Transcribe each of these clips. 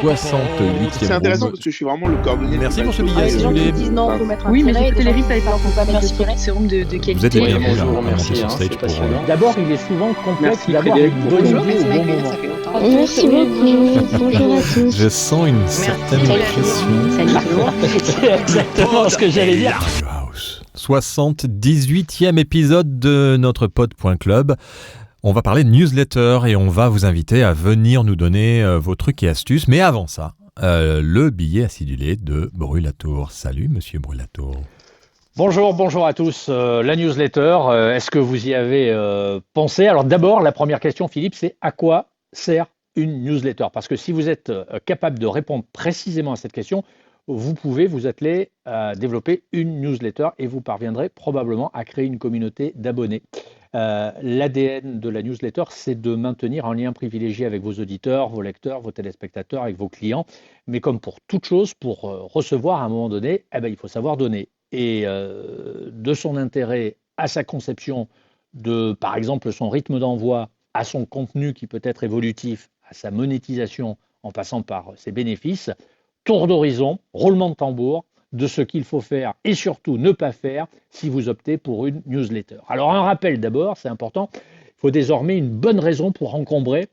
68e. C'est intéressant parce que je suis vraiment le cordonnier. Merci pour ce billet. Les Si gens vous qui voulez. disent non, faut mettre un Oui, mais tiret, j'ai et fait des les gens riffs qui avec disent non, faut pas mettre de merci pour tiret. le sérum de qualité. Vous êtes les bienvenus bonjour, à monter merci, sur stage c'est pour passionnant. D'abord, il est souvent complexe Merci, d'avoir Frédéric, une pour bonne le idée jeu. au bon moment. Ça fait longtemps. Merci beaucoup. Bonjour à tous. Je sens une certaine pression. C'est exactement ce que j'allais dire. Radio House. 78e épisode de notre pod.club. On va parler de newsletter et on va vous inviter à venir nous donner vos trucs et astuces. Mais avant ça, le billet acidulé de Brulatour. Salut Monsieur Brulatour. Bonjour à tous. La newsletter, est-ce que vous y avez pensé? Alors d'abord, la première question, Philippe, c'est à quoi sert une newsletter? Parce que si vous êtes capable de répondre précisément à cette question, vous pouvez vous atteler à développer une newsletter et vous parviendrez probablement à créer une communauté d'abonnés. L'ADN de la newsletter, c'est de maintenir un lien privilégié avec vos auditeurs, vos lecteurs, vos téléspectateurs, avec vos clients. Mais comme pour toute chose, pour recevoir à un moment donné, il faut savoir donner. Et de son intérêt à sa conception, de par exemple son rythme d'envoi, à son contenu qui peut être évolutif, à sa monétisation en passant par ses bénéfices, tour d'horizon, roulement de tambour de ce qu'il faut faire et surtout ne pas faire si vous optez pour une newsletter. Alors un rappel d'abord, c'est important, il faut désormais une bonne raison pour encombrer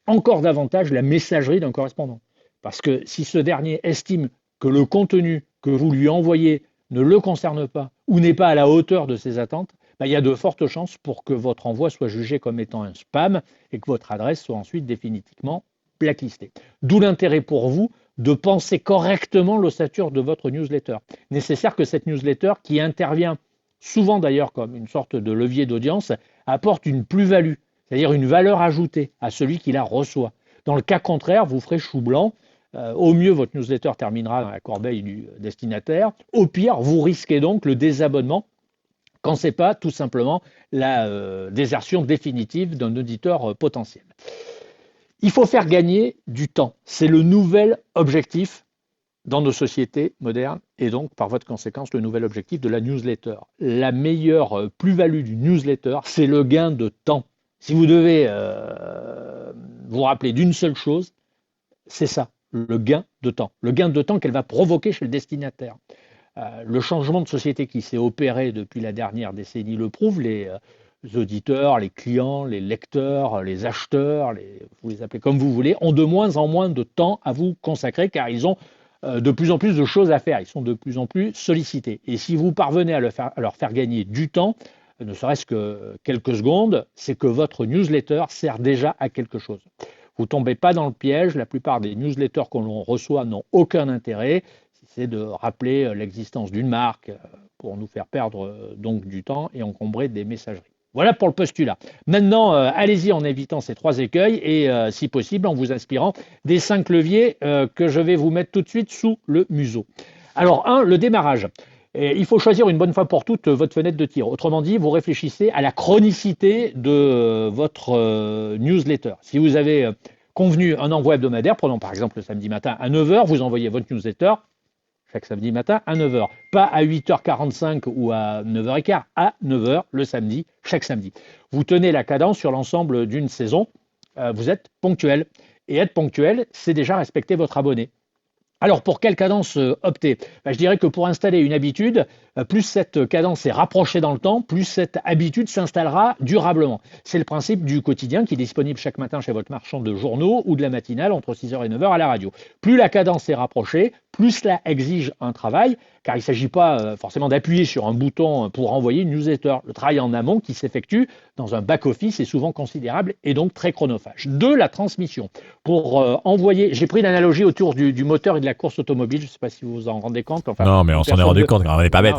encore davantage la messagerie d'un correspondant. Parce que si ce dernier estime que le contenu que vous lui envoyez ne le concerne pas ou n'est pas à la hauteur de ses attentes, il y a de fortes chances pour que votre envoi soit jugé comme étant un spam et que votre adresse soit ensuite définitivement blacklistée. D'où l'intérêt pour vous de penser correctement l'ossature de votre newsletter. Nécessaire que cette newsletter, qui intervient souvent d'ailleurs comme une sorte de levier d'audience, apporte une plus-value, c'est-à-dire une valeur ajoutée à celui qui la reçoit. Dans le cas contraire, vous ferez chou blanc. Au mieux, votre newsletter terminera dans la corbeille du destinataire. Au pire, vous risquez donc le désabonnement quand ce n'est pas tout simplement la désertion définitive d'un auditeur potentiel. Il faut faire gagner du temps. C'est le nouvel objectif dans nos sociétés modernes et donc, par voie de conséquence, le nouvel objectif de la newsletter. La meilleure plus-value du newsletter, c'est le gain de temps. Si vous devez vous rappeler d'une seule chose, c'est ça, le gain de temps. Le gain de temps qu'elle va provoquer chez le destinataire. Le changement de société qui s'est opéré depuis la dernière décennie le prouve. Les auditeurs, les clients, les lecteurs, les acheteurs, vous les appelez comme vous voulez, ont de moins en moins de temps à vous consacrer car ils ont de plus en plus de choses à faire. Ils sont de plus en plus sollicités. Et si vous parvenez à leur faire gagner du temps, ne serait-ce que quelques secondes, c'est que votre newsletter sert déjà à quelque chose. Vous ne tombez pas dans le piège. La plupart des newsletters que l'on reçoit n'ont aucun intérêt. C'est de rappeler l'existence d'une marque pour nous faire perdre donc du temps et encombrer des messageries. Voilà pour le postulat. Maintenant, allez-y en évitant ces 3 écueils et, si possible, en vous inspirant des 5 leviers que je vais vous mettre tout de suite sous le museau. Alors, 1, le démarrage. Et il faut choisir une bonne fois pour toutes votre fenêtre de tir. Autrement dit, vous réfléchissez à la chronicité de votre newsletter. Si vous avez convenu un envoi hebdomadaire, prenons par exemple le samedi matin à 9h, vous envoyez votre newsletter chaque samedi matin à 9h. Pas à 8h45 ou à 9h15, à 9h le samedi, chaque samedi. Vous tenez la cadence sur l'ensemble d'une saison, vous êtes ponctuel. Et être ponctuel, c'est déjà respecter votre abonné. Alors, pour quelle cadence opter? Je dirais que pour installer une habitude, plus cette cadence est rapprochée dans le temps, plus cette habitude s'installera durablement. C'est le principe du quotidien qui est disponible chaque matin chez votre marchand de journaux ou de la matinale entre 6h et 9h à la radio. Plus la cadence est rapprochée, plus cela exige un travail, car il ne s'agit pas forcément d'appuyer sur un bouton pour envoyer une newsletter. Le travail en amont qui s'effectue dans un back-office est souvent considérable et donc très chronophage. 2, la transmission. Pour envoyer, j'ai pris l'analogie autour du moteur et de la course automobile, je ne sais pas si vous vous en rendez compte. Enfin, non, mais on s'en est rendu compte, on n'est pas bête.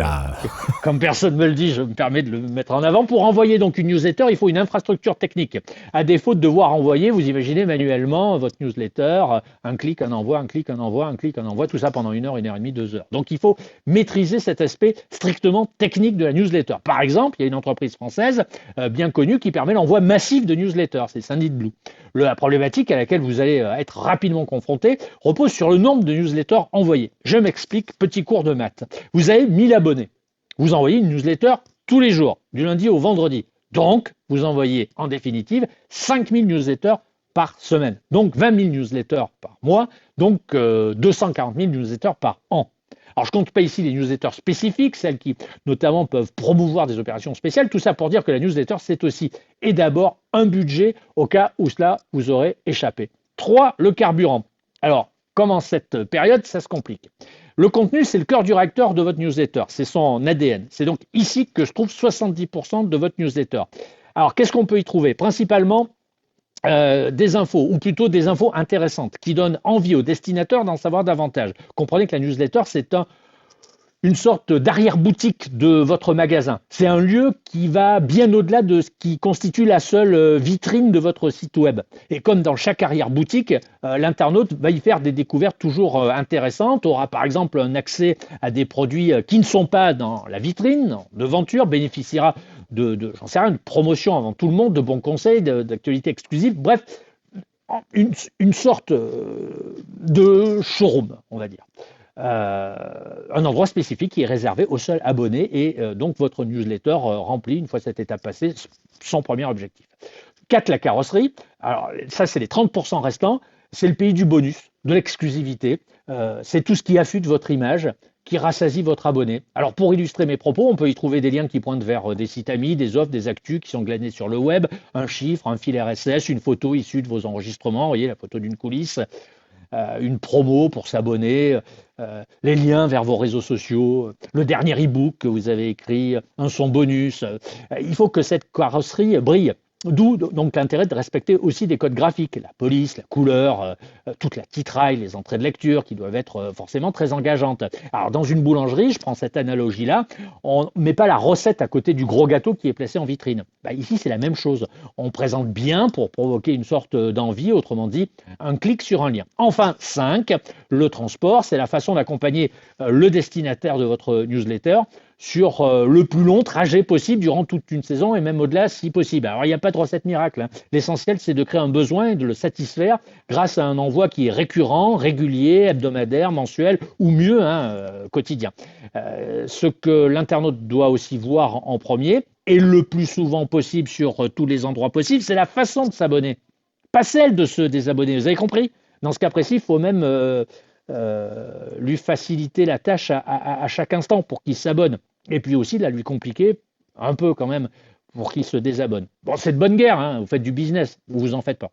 Comme personne ne me le dit, je me permets de le mettre en avant. Pour envoyer donc une newsletter, il faut une infrastructure technique. À défaut de devoir envoyer, vous imaginez manuellement votre newsletter, un clic, un envoi, un clic, un envoi, un clic, un envoi, tout ça pendant 1 heure, 1 heure et demie, 2 heures. Donc il faut maîtriser cet aspect strictement technique de la newsletter. Par exemple, il y a une entreprise française bien connue qui permet l'envoi massif de newsletters, c'est Senditblue. La problématique à laquelle vous allez être rapidement confronté repose sur le nombre de newsletters envoyés. Je m'explique, petit cours de maths. Vous avez 1000 abonnés. Vous envoyez une newsletter tous les jours, du lundi au vendredi. Donc, vous envoyez en définitive 5000 newsletters par semaine. Donc 20 000 newsletters par mois, donc 240 000 newsletters par an. Alors, je ne compte pas ici les newsletters spécifiques, celles qui, notamment, peuvent promouvoir des opérations spéciales. Tout ça pour dire que la newsletter, c'est aussi et d'abord un budget au cas où cela vous aurait échappé. 3, le carburant. Alors, comme en cette période, ça se complique. Le contenu, c'est le cœur du réacteur de votre newsletter. C'est son ADN. C'est donc ici que se trouve 70% de votre newsletter. Alors, qu'est-ce qu'on peut y trouver ? Principalement, des infos, ou plutôt des infos intéressantes, qui donnent envie aux destinataires d'en savoir davantage. Comprenez que la newsletter, c'est une sorte d'arrière-boutique de votre magasin. C'est un lieu qui va bien au-delà de ce qui constitue la seule vitrine de votre site web. Et comme dans chaque arrière-boutique, l'internaute va y faire des découvertes toujours intéressantes, aura par exemple un accès à des produits qui ne sont pas dans la vitrine, de devanture, bénéficiera j'en sais rien, de promotion avant tout le monde, de bons conseils, d'actualités exclusives, bref, une sorte de showroom, on va dire. Un endroit spécifique qui est réservé aux seuls abonnés et donc votre newsletter remplit, une fois cette étape passée, son premier objectif. 4, la carrosserie. Alors ça, c'est les 30% restants. C'est le pays du bonus, de l'exclusivité. C'est tout ce qui affûte votre image, qui rassasie votre abonné. Alors pour illustrer mes propos, on peut y trouver des liens qui pointent vers des sites amis, des offres, des actus qui sont glanés sur le web, un chiffre, un fil RSS, une photo issue de vos enregistrements, vous voyez la photo d'une coulisse, une promo pour s'abonner, les liens vers vos réseaux sociaux, le dernier e-book que vous avez écrit, un son bonus. Il faut que cette carrosserie brille. D'où donc l'intérêt de respecter aussi des codes graphiques, la police, la couleur, toute la titraille, les entrées de lecture qui doivent être forcément très engageantes. Alors dans une boulangerie, je prends cette analogie-là, on ne met pas la recette à côté du gros gâteau qui est placé en vitrine. Ici, c'est la même chose. On présente bien pour provoquer une sorte d'envie, autrement dit, un clic sur un lien. Enfin, 5, le transport, c'est la façon d'accompagner le destinataire de votre newsletter sur le plus long trajet possible durant toute une saison et même au-delà si possible. Alors il n'y a pas de recette miracle, hein. L'essentiel c'est de créer un besoin et de le satisfaire grâce à un envoi qui est récurrent, régulier, hebdomadaire, mensuel ou mieux quotidien. Ce que l'internaute doit aussi voir en premier et le plus souvent possible sur tous les endroits possibles, c'est la façon de s'abonner, pas celle de se désabonner. Vous avez compris ? Dans ce cas précis, il faut même lui faciliter la tâche à chaque instant pour qu'il s'abonne. Et puis aussi, lui compliquer un peu quand même pour qu'il se désabonne. Bon, c'est de bonne guerre, hein, vous faites du business, vous en faites pas.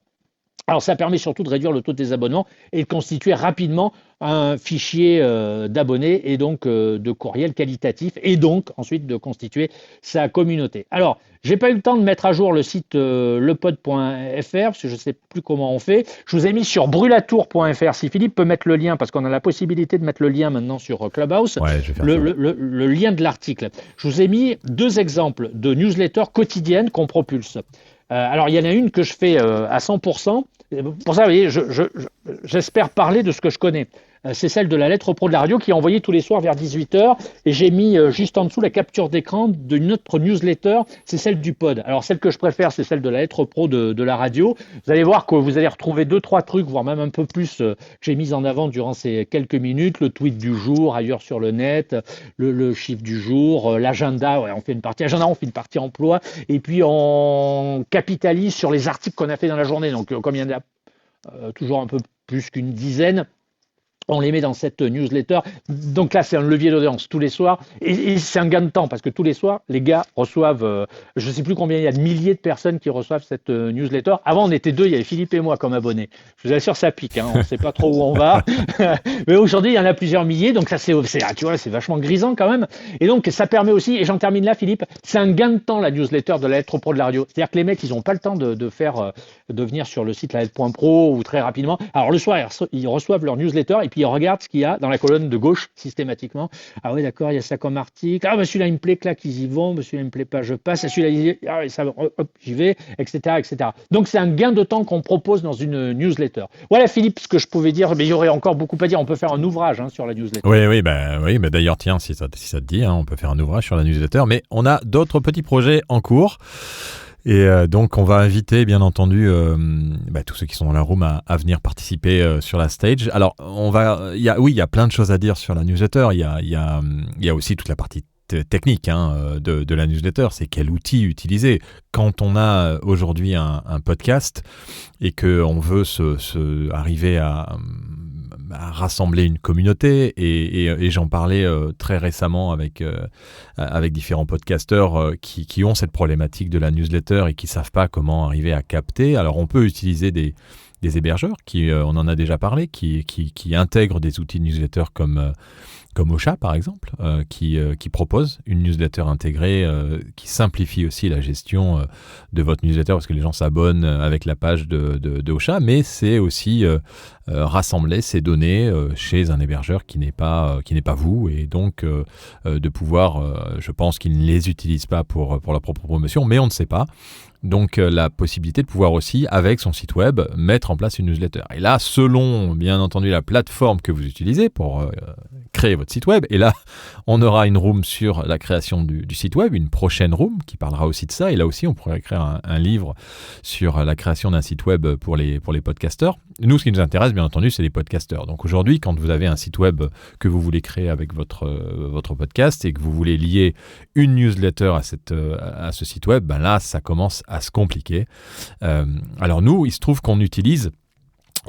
Alors, ça permet surtout de réduire le taux de désabonnement et de constituer rapidement un fichier d'abonnés et donc de courriel qualitatif et donc ensuite de constituer sa communauté. Alors, j'ai pas eu le temps de mettre à jour le site lepod.fr parce que je sais plus comment on fait. Je vous ai mis sur brulatour.fr. Si Philippe peut mettre le lien, parce qu'on a la possibilité de mettre le lien maintenant sur Clubhouse, ouais, je vais faire le lien de l'article. Je vous ai mis 2 exemples de newsletters quotidiennes qu'on propulse. Alors, il y en a une que je fais à 100%. Pour ça, vous voyez, j'espère parler de ce que je connais. C'est celle de la lettre pro de la radio qui est envoyée tous les soirs vers 18h. Et j'ai mis juste en dessous la capture d'écran d'une autre newsletter, c'est celle du pod. Alors celle que je préfère, c'est celle de la lettre pro de la radio. Vous allez voir que vous allez retrouver 2-3 trucs, voire même un peu plus, que j'ai mis en avant durant ces quelques minutes. Le tweet du jour, ailleurs sur le net, le chiffre du jour, l'agenda, ouais, on fait une partie agenda, on fait une partie emploi. Et puis on capitalise sur les articles qu'on a fait dans la journée. Donc comme il y en a toujours un peu plus qu'une dizaine, on les met dans cette newsletter. Donc là, c'est un levier d'audience tous les soirs. Et c'est un gain de temps parce que tous les soirs, les gars reçoivent, je ne sais plus combien il y a de milliers de personnes qui reçoivent cette newsletter. Avant, on était 2, il y avait Philippe et moi comme abonnés. Je vous assure, ça pique. Hein, on ne sait pas trop où on va. Mais aujourd'hui, il y en a plusieurs milliers. Donc ça, tu vois, c'est vachement grisant quand même. Et donc, ça permet aussi, et j'en termine là, Philippe, c'est un gain de temps, la newsletter de la lettre pro de la radio. C'est-à-dire que les mecs, ils n'ont pas le temps de venir sur le site la lettre.pro ou très rapidement. Alors le soir, ils reçoivent leur newsletter et puis ils regardent ce qu'il y a dans la colonne de gauche systématiquement. Ah oui, d'accord, il y a ça comme article. Ah, celui-là, il me plaît, clac, ils y vont. Celui-là, il me plaît pas, je passe. Celui-là, j'y vais, etc., etc. Donc, c'est un gain de temps qu'on propose dans une newsletter. Voilà, Philippe, ce que je pouvais dire. Mais il y aurait encore beaucoup à dire. On peut faire un ouvrage sur la newsletter. Oui, d'ailleurs, tiens, si ça te dit, on peut faire un ouvrage sur la newsletter. Mais on a d'autres petits projets en cours. Et donc, on va inviter, bien entendu, tous ceux qui sont dans la room à venir participer sur la stage. Alors, il y a plein de choses à dire sur la newsletter. Il y a aussi toute la partie technique de la newsletter, c'est quel outil utiliser. Quand on a aujourd'hui un podcast et qu'on veut arriver à rassembler une communauté, et j'en parlais très récemment avec différents podcasteurs qui ont cette problématique de la newsletter et qui ne savent pas comment arriver à capter. Alors on peut utiliser des hébergeurs, on en a déjà parlé, qui intègrent des outils de newsletter comme Ocha par exemple, qui propose une newsletter intégrée, qui simplifie aussi la gestion de votre newsletter parce que les gens s'abonnent avec la page de Ocha, mais c'est aussi rassembler ces données chez un hébergeur qui n'est pas vous, et donc de pouvoir, je pense qu'ils ne les utilisent pas pour leur propre promotion, mais on ne sait pas. Donc la possibilité de pouvoir aussi, avec son site web, mettre en place une newsletter. Et là, selon bien entendu la plateforme que vous utilisez pour créer votre site web, et là on aura une room sur la création du site web, une prochaine room qui parlera aussi de ça, et là aussi on pourrait écrire un livre sur la création d'un site web pour les podcasteurs. Nous, ce qui nous intéresse bien entendu, c'est les podcasteurs. Donc aujourd'hui, quand vous avez un site web que vous voulez créer avec votre podcast et que vous voulez lier une newsletter à ce site web, ben là ça commence à se compliquer. Alors nous, il se trouve qu'on utilise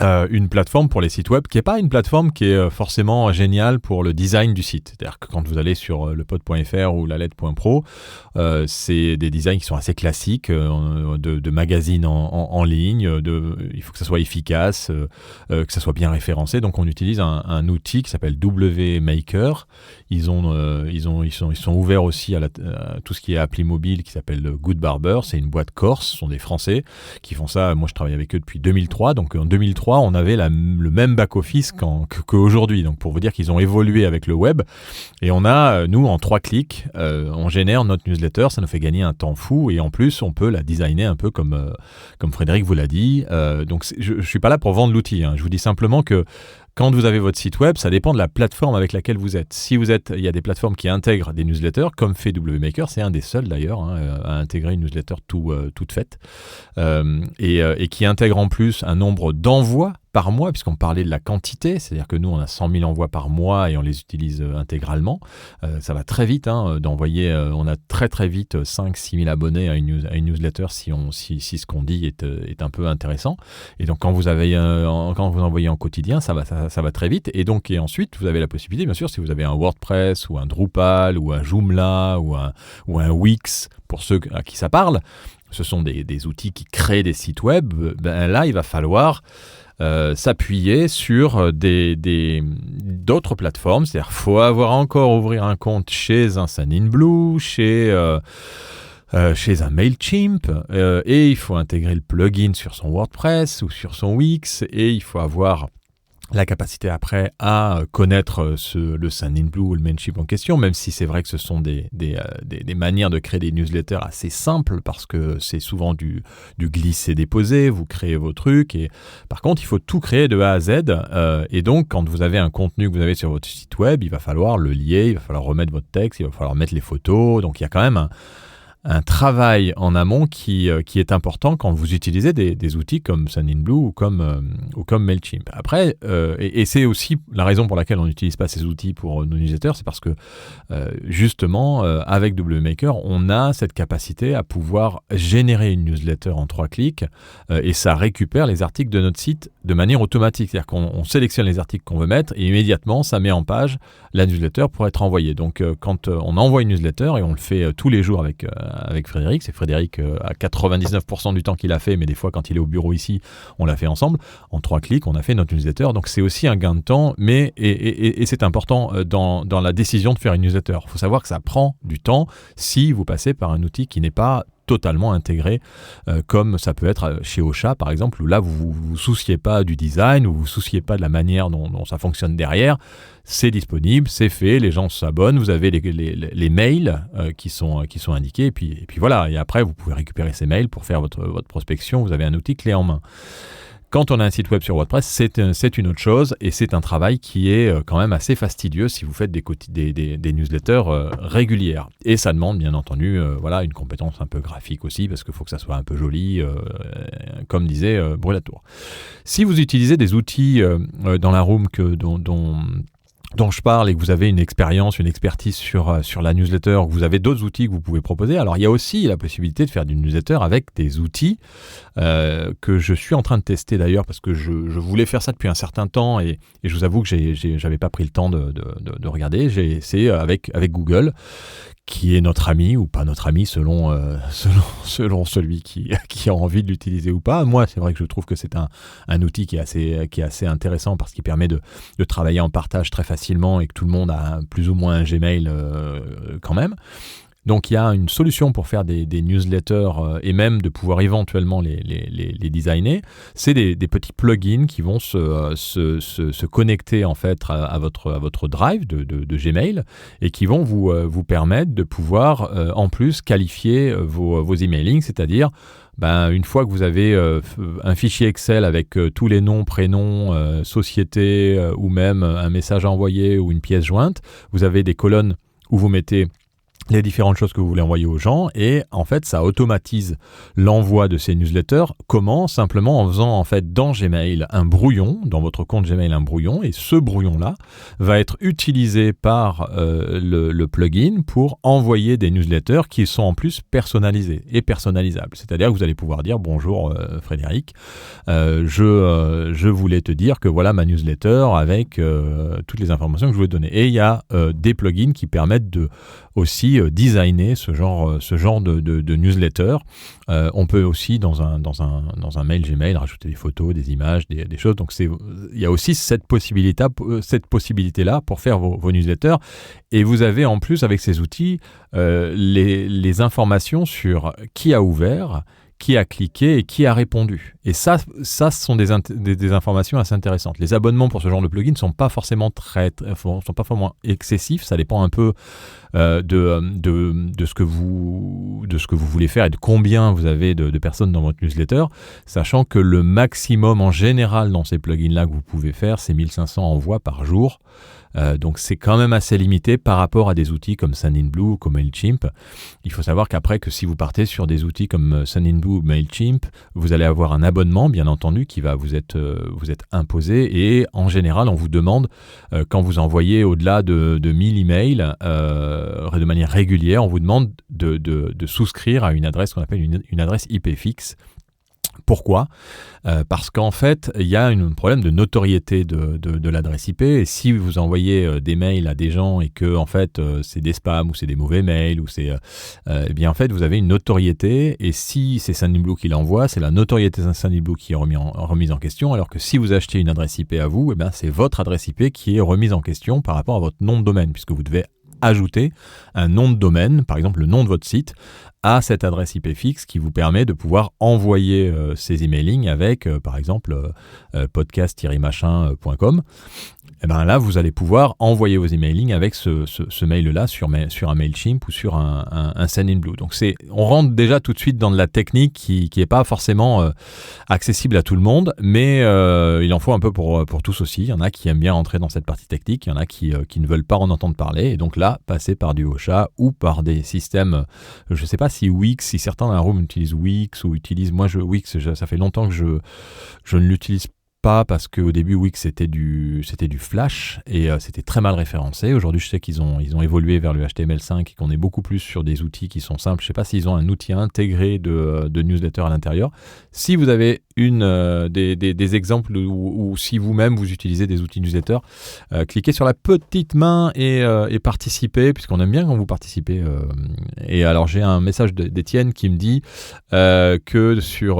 une plateforme pour les sites web qui n'est pas une plateforme qui est forcément géniale pour le design du site. C'est-à-dire que quand vous allez sur lepod.fr ou lalettre.pro, c'est des designs qui sont assez classiques, de magazines en ligne, il faut que ça soit efficace, que ça soit bien référencé. Donc on utilise un outil qui s'appelle WMaker. Ils sont ouverts aussi à tout ce qui est appli mobile qui s'appelle Good Barber. C'est une boîte corse, ce sont des Français qui font ça. Moi je travaille avec eux depuis 2003, donc en 2003 on avait le même back-office qu'aujourd'hui. Donc pour vous dire qu'ils ont évolué avec le web. Et on a, nous, en 3 clics, on génère notre newsletter, ça nous fait gagner un temps fou, et en plus on peut la designer un peu comme Frédéric vous l'a dit. Donc je ne suis pas là pour vendre l'outil, je vous dis simplement que quand vous avez votre site web, ça dépend de la plateforme avec laquelle vous êtes. Il y a des plateformes qui intègrent des newsletters, comme fait WMaker, c'est un des seuls d'ailleurs à intégrer une newsletter toute faite, et qui intègre en plus un nombre d'envois par mois, puisqu'on parlait de la quantité, c'est-à-dire que nous on a 100 000 envois par mois et on les utilise intégralement. Ça va très vite d'envoyer, on a très très vite 5-6 000 abonnés à une newsletter si ce qu'on dit est un peu intéressant. Et donc quand vous envoyez en quotidien, ça va très vite. Et ensuite vous avez la possibilité, bien sûr, si vous avez un WordPress ou un Drupal ou un Joomla ou un Wix, pour ceux à qui ça parle, ce sont des outils qui créent des sites web. Ben là il va falloir s'appuyer sur d'autres plateformes, c'est-à-dire qu'il faut ouvrir un compte chez un Sendinblue, chez un Mailchimp, et il faut intégrer le plugin sur son WordPress ou sur son Wix, et il faut avoir la capacité après à connaître le Sendinblue ou le Mailchimp en question, même si c'est vrai que ce sont des manières de créer des newsletters assez simples, parce que c'est souvent du glisser-déposer, vous créez vos trucs, et par contre il faut tout créer de A à Z, et donc quand vous avez un contenu que vous avez sur votre site web, il va falloir le lier, il va falloir remettre votre texte, il va falloir mettre les photos, donc il y a quand même un travail en amont qui est important quand vous utilisez des outils comme Sendinblue ou comme Mailchimp. Après, et c'est aussi la raison pour laquelle on n'utilise pas ces outils pour nos newsletters, c'est parce que justement, avec WMaker, on a cette capacité à pouvoir générer une newsletter en 3 clics, et ça récupère les articles de notre site de manière automatique. C'est-à-dire qu'on sélectionne les articles qu'on veut mettre et immédiatement, ça met en page la newsletter pour être envoyée. Donc, quand on envoie une newsletter, et on le fait tous les jours avec Frédéric, c'est Frédéric à 99% du temps qu'il a fait, mais des fois quand il est au bureau ici, on l'a fait ensemble. En 3 clics, on a fait notre newsletter. Donc, c'est aussi un gain de temps, mais et c'est important dans la décision de faire une newsletter. Il faut savoir que ça prend du temps si vous passez par un outil qui n'est pas totalement intégré, comme ça peut être chez Ocha par exemple, où là vous vous souciez pas du design, ou vous vous souciez pas de la manière dont ça fonctionne derrière. C'est disponible, c'est fait, les gens s'abonnent, vous avez les mails qui sont indiqués, et puis voilà, et après vous pouvez récupérer ces mails pour faire votre prospection. Vous avez un outil clé en main. Quand on a un site web sur WordPress, c'est une autre chose, et c'est un travail qui est quand même assez fastidieux si vous faites des newsletters régulières. Et ça demande bien entendu une compétence un peu graphique aussi, parce qu'il faut que ça soit un peu joli, comme disait Brulatour. Si vous utilisez des outils dans la room dont dont je parle et que vous avez une expérience, une expertise sur la newsletter, que vous avez d'autres outils que vous pouvez proposer, alors il y a aussi la possibilité de faire du newsletter avec des outils que je suis en train de tester d'ailleurs parce que je voulais faire ça depuis un certain temps et je vous avoue que j'avais pas pris le temps de regarder. C'est avec Google, qui est notre ami ou pas notre ami selon celui qui a envie de l'utiliser ou pas. Moi, c'est vrai que je trouve que c'est un outil qui est assez intéressant parce qu'il permet de travailler en partage très facilement et que tout le monde a plus ou moins un Gmail quand même. Donc il y a une solution pour faire des newsletters et même de pouvoir éventuellement les designer. C'est des petits plugins qui vont se connecter en fait à votre drive de Gmail et qui vont vous permettre de pouvoir en plus qualifier vos emailing, c'est-à-dire une fois que vous avez un fichier Excel avec tous les noms, prénoms, sociétés ou même un message à envoyer ou une pièce jointe, vous avez des colonnes où vous mettez les différentes choses que vous voulez envoyer aux gens et en fait ça automatise l'envoi de ces newsletters. Comment? Simplement en faisant en fait dans Gmail un brouillon, dans votre compte Gmail un brouillon, et ce brouillon là va être utilisé par le plugin pour envoyer des newsletters qui sont en plus personnalisés et personnalisables. C'est-à-dire que vous allez pouvoir dire bonjour Frédéric, je voulais te dire que voilà ma newsletter avec toutes les informations que je voulais te donner. Et il y a des plugins qui permettent de aussi designer ce genre de newsletter. On peut aussi dans un mail Gmail rajouter des photos, des images, des choses. Donc il y a aussi cette possibilité-là pour faire vos newsletters. Et vous avez en plus avec ces outils les informations sur qui a ouvert, qui a cliqué et qui a répondu. Et ça ce sont des informations assez intéressantes. Les abonnements pour ce genre de plugin ne sont pas forcément excessifs. Ça dépend un peu de ce que vous voulez faire et de combien vous avez de personnes dans votre newsletter, sachant que le maximum en général dans ces plugins-là que vous pouvez faire, c'est 1500 envois par jour. Donc c'est quand même assez limité par rapport à des outils comme Sendinblue ou comme Mailchimp. Il faut savoir qu'après que si vous partez sur des outils comme Sendinblue ou Mailchimp, vous allez avoir un abonnement bien entendu qui va vous être imposé et en général on vous demande quand vous envoyez au-delà de 1000 emails de manière régulière, on vous demande de souscrire à une adresse qu'on appelle une adresse IP fixe. Pourquoi ? Parce qu'en fait, il y a un problème de notoriété de l'adresse IP. Et si vous envoyez des mails à des gens et que en fait c'est des spams ou c'est des mauvais mails ou c'est, eh bien en fait vous avez une notoriété. Et si c'est Sendinblue qui l'envoie, c'est la notoriété de Sendinblue qui est remise en question. Alors que si vous achetez une adresse IP à vous, eh bien c'est votre adresse IP qui est remise en question par rapport à votre nom de domaine, puisque vous devez ajouter un nom de domaine, par exemple le nom de votre site, à cette adresse IP fixe qui vous permet de pouvoir envoyer ces emailing avec, par exemple, podcast-machin.com. Et bien là, vous allez pouvoir envoyer vos emailing avec ce mail-là sur un Mailchimp ou sur un Sendinblue. Donc on rentre déjà tout de suite dans de la technique qui n'est pas forcément accessible à tout le monde, mais il en faut un peu pour tous aussi. Il y en a qui aiment bien entrer dans cette partie technique, il y en a qui ne veulent pas en entendre parler, et donc là, passer par du Ocha ou par des systèmes, je ne sais pas si Wix, si certains dans la room utilisent Wix ou utilisent, Wix, ça fait longtemps que je ne l'utilise pas parce qu'au début Wix c'était du Flash et c'était très mal référencé. Aujourd'hui je sais qu'ils ont évolué vers le HTML5 et qu'on est beaucoup plus sur des outils qui sont simples. Je ne sais pas s'ils ont un outil intégré de newsletter à l'intérieur. Si vous avez des exemples ou si vous-même vous utilisez des outils newsletter, cliquez sur la petite main et participez, puisqu'on aime bien quand vous participez. Et alors j'ai un message d'Étienne qui me dit que sur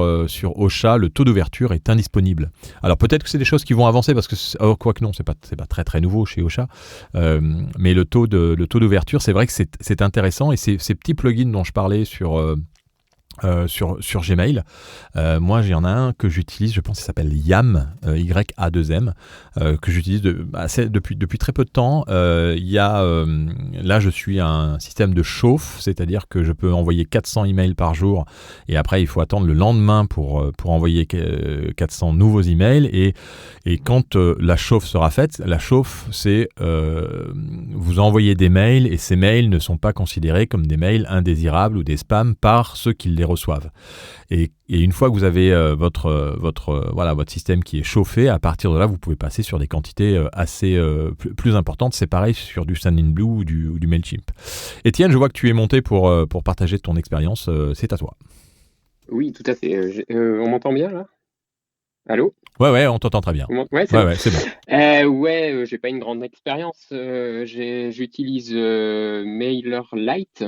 Ocha le taux d'ouverture est indisponible. Alors peut-être que c'est des choses qui vont avancer parce que quoique non, c'est pas très très nouveau chez Ocha, mais le taux d'ouverture, c'est vrai que c'est intéressant, et ces petits plugins dont je parlais sur Gmail. Moi, il y en a un que j'utilise, je pense qu'il s'appelle YAM, Y-A-2-M, que j'utilise depuis très peu de temps. Là, je suis un système de chauffe, c'est-à-dire que je peux envoyer 400 emails par jour et après, il faut attendre le lendemain pour envoyer 400 nouveaux emails. Et quand la chauffe sera faite, la chauffe, c'est vous envoyez des mails et ces mails ne sont pas considérés comme des mails indésirables ou des spams par ceux qui les reçoivent. Et une fois que vous avez votre système qui est chauffé, à partir de là, vous pouvez passer sur des quantités assez plus importantes. C'est pareil sur du Sendinblue ou du Mailchimp. Étienne, je vois que tu es monté pour partager ton expérience. C'est à toi. Oui, tout à fait. On m'entend bien là ? Allô ? Ouais, on t'entend très bien. Ouais, c'est bon. C'est bon. J'ai pas une grande expérience. J'utilise MailerLite.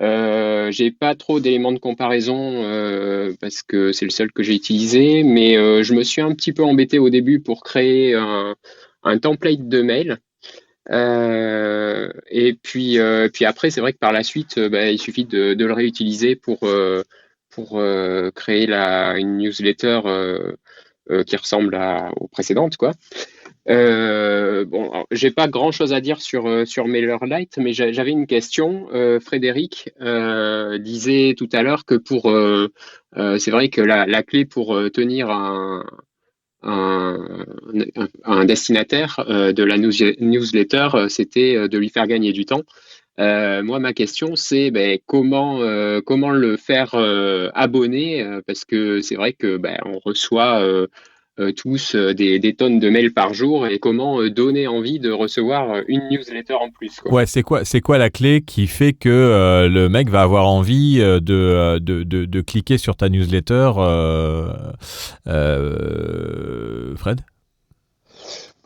J'ai pas trop d'éléments de comparaison parce que c'est le seul que j'ai utilisé, mais je me suis un petit peu embêté au début pour créer un template de mail. Et puis après, c'est vrai que par la suite, il suffit de le réutiliser pour créer une newsletter qui ressemble aux précédentes, quoi. J'ai pas grand chose à dire sur MailerLite, mais j'avais une question. Frédéric disait tout à l'heure que c'est vrai que la clé pour tenir un destinataire de la newsletter, c'était de lui faire gagner du temps. Moi, ma question, c'est comment le faire abonner, parce que c'est vrai que on reçoit tous des tonnes de mails par jour, et comment donner envie de recevoir une newsletter en plus, quoi. Ouais, c'est quoi la clé qui fait que le mec va avoir envie de cliquer sur ta newsletter, Fred ?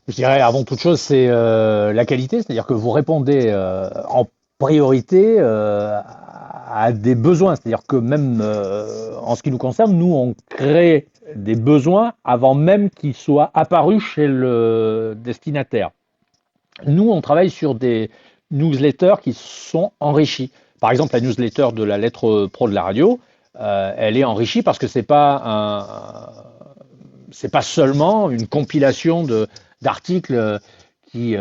Je dirais avant toute chose, c'est la qualité, c'est-à-dire que vous répondez en priorité à des besoins. C'est-à-dire que même en ce qui nous concerne, nous, on crée des besoins avant même qu'ils soient apparus chez le destinataire. Nous, on travaille sur des newsletters qui sont enrichis. Par exemple, la newsletter de la lettre pro de la radio, elle est enrichie parce que c'est pas seulement une compilation d'articles qui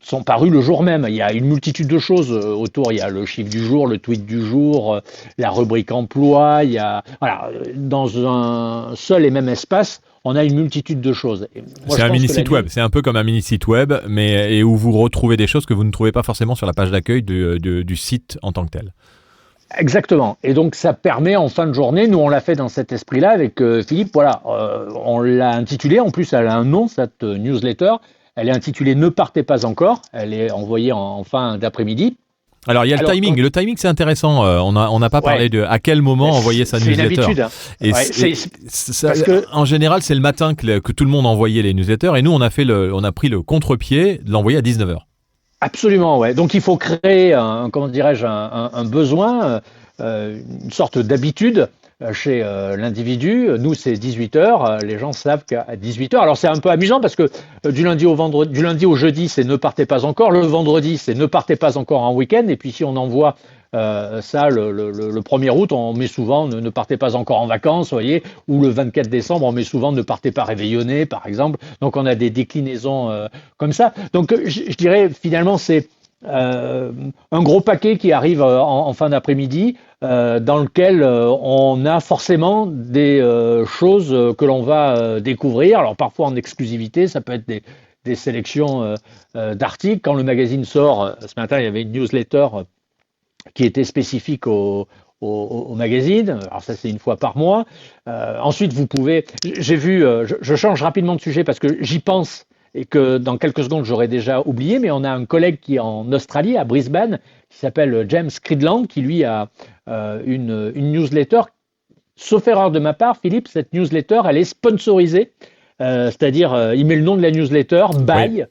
sont parus le jour même. Il y a une multitude de choses autour. Il y a le chiffre du jour, le tweet du jour, la rubrique emploi. Dans un seul et même espace, on a une multitude de choses. C'est un mini site web. C'est un peu comme un mini site web, mais où vous retrouvez des choses que vous ne trouvez pas forcément sur la page d'accueil du site en tant que tel. Exactement. Et donc, ça permet en fin de journée, nous on l'a fait dans cet esprit-là avec Philippe, on l'a intitulé, en plus elle a un nom, cette newsletter, elle est intitulée « Ne partez pas encore », elle est envoyée en fin d'après-midi. Alors, il y a le timing. Le timing, c'est intéressant. On n'a pas parlé de à quel moment envoyer sa newsletter. C'est une habitude. Et parce que en général, c'est le matin que tout le monde envoyait les newsletters, et nous, on a pris le contre-pied de l'envoyer à 19h. Absolument, ouais. Donc il faut créer un besoin, une sorte d'habitude chez l'individu. Nous, c'est 18h. Les gens savent qu'à 18h. Alors c'est un peu amusant parce que du lundi au jeudi, c'est ne partez pas encore. Le vendredi, c'est ne partez pas encore en week-end. Et puis si on envoie ça le 1er août, on met souvent ne partez pas encore en vacances, voyez, ou le 24 décembre, on met souvent ne partez pas réveillonner, par exemple. Donc on a des déclinaisons comme ça. Donc je dirais finalement c'est un gros paquet qui arrive en fin d'après-midi dans lequel on a forcément des choses que l'on va découvrir. Alors parfois en exclusivité, ça peut être des sélections d'articles. Quand le magazine sort, ce matin il y avait une newsletter qui était spécifique au magazine. Alors ça, c'est une fois par mois. Ensuite, vous pouvez... J'ai vu... je change rapidement de sujet parce que j'y pense et que dans quelques secondes, j'aurais déjà oublié, mais on a un collègue qui est en Australie, à Brisbane, qui s'appelle James Cridland, qui lui a une newsletter. Sauf erreur de ma part, Philippe, cette newsletter, elle est sponsorisée. C'est-à-dire, il met le nom de la newsletter, buy,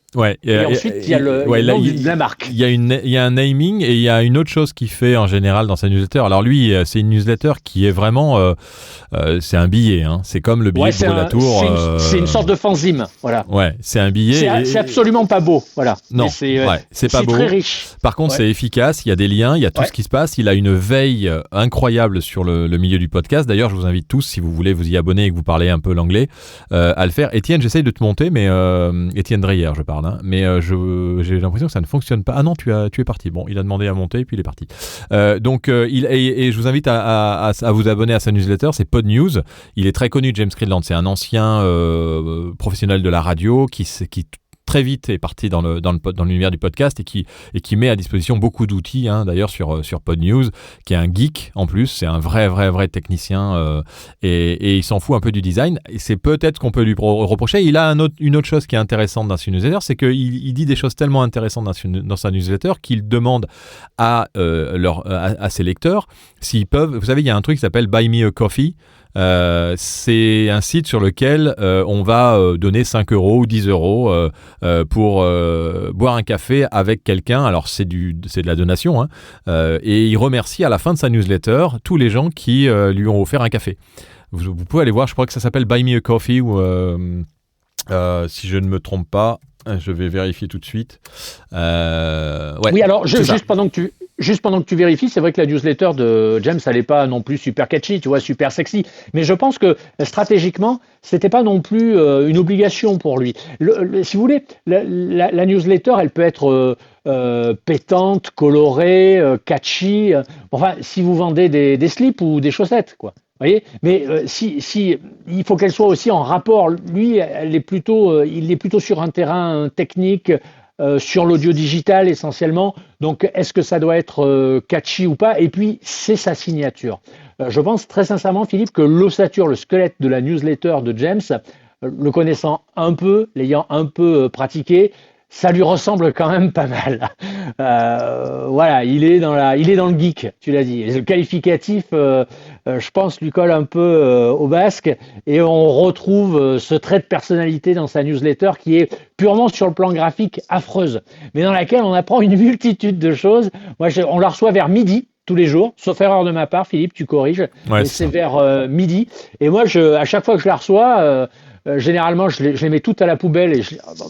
et ensuite il y a le nom de la marque. Il y a un naming, et il y a une autre chose qu'il fait en général dans sa newsletter. Alors lui, c'est une newsletter qui est vraiment, c'est un billet, hein. C'est comme le billet de Brûle-la-Tour. C'est une sorte de fanzine, voilà. Ouais, c'est un billet. C'est absolument pas beau, voilà. Non, c'est pas beau. C'est très riche. Par contre, c'est efficace. Il y a des liens, il y a tout ce qui se passe. Il a une veille incroyable sur le milieu du podcast. D'ailleurs, je vous invite tous, si vous voulez vous y abonner et que vous parlez un peu l'anglais, à le faire. Étienne, j'essaye de te monter, mais Étienne Dreyer, je parle, hein, mais j'ai l'impression que ça ne fonctionne pas. Ah non, tu es parti. Bon, il a demandé à monter et puis il est parti. Donc, et je vous invite à vous abonner à sa newsletter. C'est Pod News. Il est très connu, James Cridland. C'est un ancien professionnel de la radio qui très vite est parti dans l'univers du podcast et qui met à disposition beaucoup d'outils, hein, d'ailleurs sur PodNews, qui est un geek en plus, c'est un vrai technicien et il s'en fout un peu du design. Et c'est peut-être ce qu'on peut lui reprocher. Il a une autre chose qui est intéressante dans ses newsletters, c'est qu'il dit des choses tellement intéressantes dans sa newsletter qu'il demande à ses lecteurs s'ils peuvent. Vous savez, il y a un truc qui s'appelle Buy Me a Coffee. C'est un site sur lequel on va donner 5 € ou 10 € pour boire un café avec quelqu'un. Alors c'est de la donation, hein, et il remercie à la fin de sa newsletter tous les gens qui lui ont offert un café. Vous pouvez aller voir, je crois que ça s'appelle Buy Me a Coffee ou si je ne me trompe pas, je vais vérifier tout de suite. Ouais, oui, alors juste pendant que tu vérifies, c'est vrai que la newsletter de James, elle n'est pas non plus super catchy, tu vois, super sexy. Mais je pense que stratégiquement, c'était pas non plus une obligation pour lui. Si vous voulez, la newsletter, elle peut être pétante, colorée, catchy. Enfin, si vous vendez des slips ou des chaussettes, quoi. Voyez, mais si il faut qu'elle soit aussi en rapport. Lui, il est plutôt sur un terrain technique, sur l'audio digital essentiellement. Donc, est-ce que ça doit être catchy ou pas? Et puis, c'est sa signature. Je pense très sincèrement, Philippe, que l'ossature, le squelette de la newsletter de James, le connaissant un peu, l'ayant un peu pratiqué, ça lui ressemble quand même pas mal. Voilà, il est dans le geek, tu l'as dit. Et le qualificatif, je pense, lui colle un peu au basque. Et on retrouve ce trait de personnalité dans sa newsletter qui est purement sur le plan graphique affreuse, mais dans laquelle on apprend une multitude de choses. Moi, on la reçoit vers midi. Tous les jours, sauf erreur de ma part, Philippe, tu corriges. Ouais, c'est vers midi. Et moi, à chaque fois que je la reçois, généralement, je les mets toutes à la poubelle et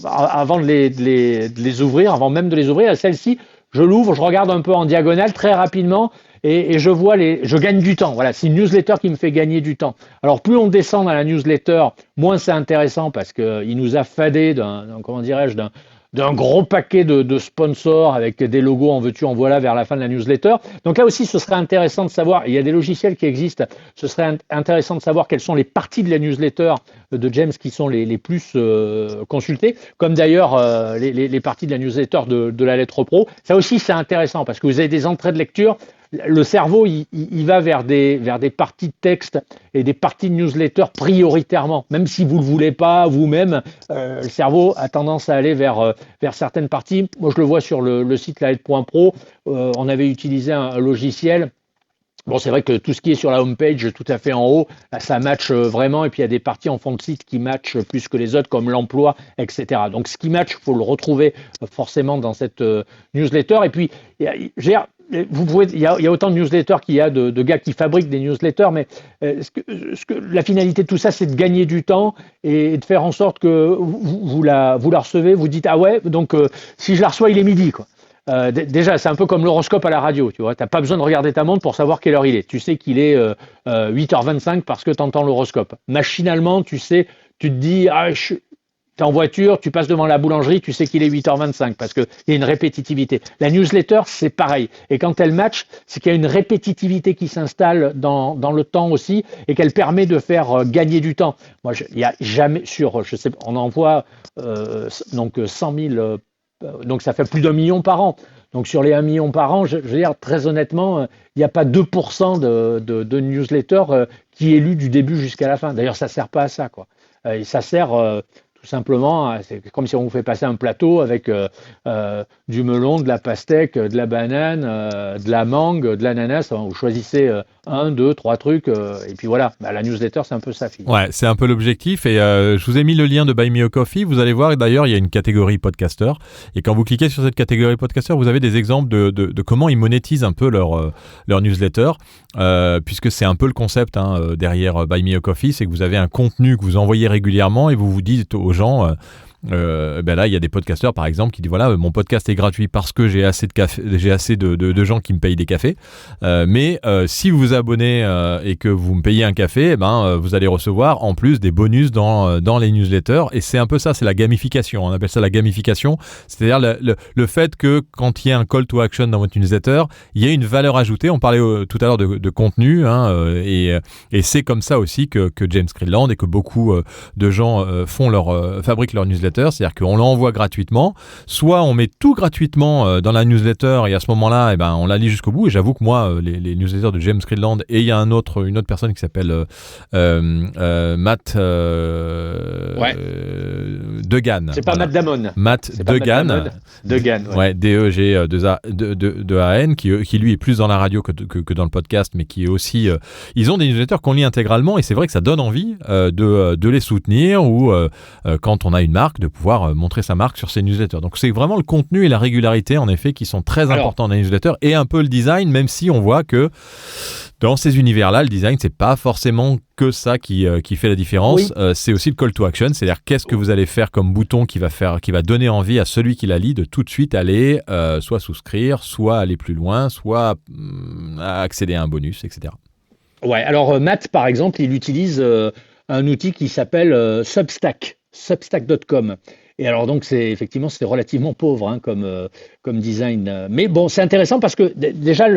avant de les ouvrir, avant même de les ouvrir. Celle-ci, je l'ouvre, je regarde un peu en diagonale très rapidement et je gagne du temps. Voilà, c'est une newsletter qui me fait gagner du temps. Alors, plus on descend dans la newsletter, moins c'est intéressant parce qu'il nous a fadé d'un gros paquet de sponsors avec des logos en veux-tu, en voilà vers la fin de la newsletter. Donc là aussi, ce serait intéressant de savoir, il y a des logiciels qui existent, ce serait intéressant de savoir quelles sont les parties de la newsletter de James qui sont les plus consultées, comme d'ailleurs les parties de la newsletter de la lettre pro. Ça aussi, c'est intéressant parce que vous avez des entrées de lecture. Le cerveau, il va vers des parties de texte et des parties de newsletter prioritairement. Même si vous ne le voulez pas vous-même, le cerveau a tendance à aller vers certaines parties. Moi, je le vois sur le site lalettre.pro. On avait utilisé un logiciel. Bon, c'est vrai que tout ce qui est sur la homepage, tout à fait en haut, ça match vraiment. Et puis, il y a des parties en fond de site qui matchent plus que les autres, comme l'emploi, etc. Donc, ce qui match, il faut le retrouver forcément dans cette newsletter. Et puis, il y a autant de newsletters qu'il y a de gars qui fabriquent des newsletters, mais la finalité de tout ça, c'est de gagner du temps et de faire en sorte que vous la recevez, vous dites ah ouais, donc si je la reçois, il est midi, quoi. Déjà, c'est un peu comme l'horoscope à la radio, tu vois. T'as pas besoin de regarder ta montre pour savoir quelle heure il est. Tu sais qu'il est 8h25 parce que tu entends l'horoscope. Machinalement, tu te dis t'es en voiture, tu passes devant la boulangerie, tu sais qu'il est 8h25 parce qu'il y a une répétitivité. La newsletter, c'est pareil. Et quand elle match, c'est qu'il y a une répétitivité qui s'installe dans le temps aussi et qu'elle permet de faire gagner du temps. Moi, il n'y a jamais on envoie donc 100 000, donc ça fait plus d'1 million par an. Donc sur les 1 million par an, je veux dire, très honnêtement, il n'y a pas 2% de newsletter qui est lu du début jusqu'à la fin. D'ailleurs, ça ne sert pas à ça, quoi. Ça sert tout simplement, c'est comme si on vous fait passer un plateau avec du melon, de la pastèque, de la banane, de la mangue, de l'ananas. Vous choisissez 1, 2, 3 trucs et puis voilà. La newsletter, c'est un peu ça, Philippe. Ouais, c'est un peu l'objectif et je vous ai mis le lien de Buy Me a Coffee. Vous allez voir, d'ailleurs, il y a une catégorie podcaster et quand vous cliquez sur cette catégorie podcaster, vous avez des exemples de comment ils monétisent un peu leur newsletter puisque c'est un peu le concept derrière Buy Me a Coffee, c'est que vous avez un contenu que vous envoyez régulièrement et vous vous dites aux gens là il y a des podcasteurs par exemple qui disent voilà, mon podcast est gratuit parce que j'ai assez de gens qui me payent des cafés, mais si vous vous abonnez et que vous me payez un café, vous allez recevoir en plus des bonus dans les newsletters et c'est un peu ça, c'est la gamification, on appelle ça la gamification, c'est-à-dire le fait que quand il y a un call to action dans votre newsletter, il y a une valeur ajoutée. On parlait tout à l'heure de contenu et c'est comme ça aussi que James Cridland et que beaucoup de gens fabriquent leur newsletter. newsletter, c'est-à-dire qu'on l'envoie gratuitement, soit on met tout gratuitement dans la newsletter et à ce moment-là, eh ben, on la lit jusqu'au bout. Et j'avoue que moi, les newsletters de James Cridland, et il y a une autre personne qui s'appelle Matt Degan. C'est pas voilà. Matt Damon. Matt Degan. Degan, ouais. D-E-G-2-A-N, qui lui est plus dans la radio que dans le podcast, mais qui est aussi... ils ont des newsletters qu'on lit intégralement et c'est vrai que ça donne envie de les soutenir ou quand on a une marque, de pouvoir montrer sa marque sur ces newsletters. Donc c'est vraiment le contenu et la régularité, en effet, qui sont très importants dans les newsletters et un peu le design, même si on voit que dans ces univers-là, le design, c'est pas forcément que ça qui fait la différence. Oui. C'est aussi le call to action, c'est-à-dire qu'est-ce que vous allez faire comme bouton qui va donner envie à celui qui la lit de tout de suite aller soit souscrire, soit aller plus loin, soit accéder à un bonus, etc. Ouais, alors Matt, par exemple, il utilise un outil qui s'appelle Substack.com. Et alors donc c'est relativement pauvre hein, comme design. Mais bon, c'est intéressant parce que déjà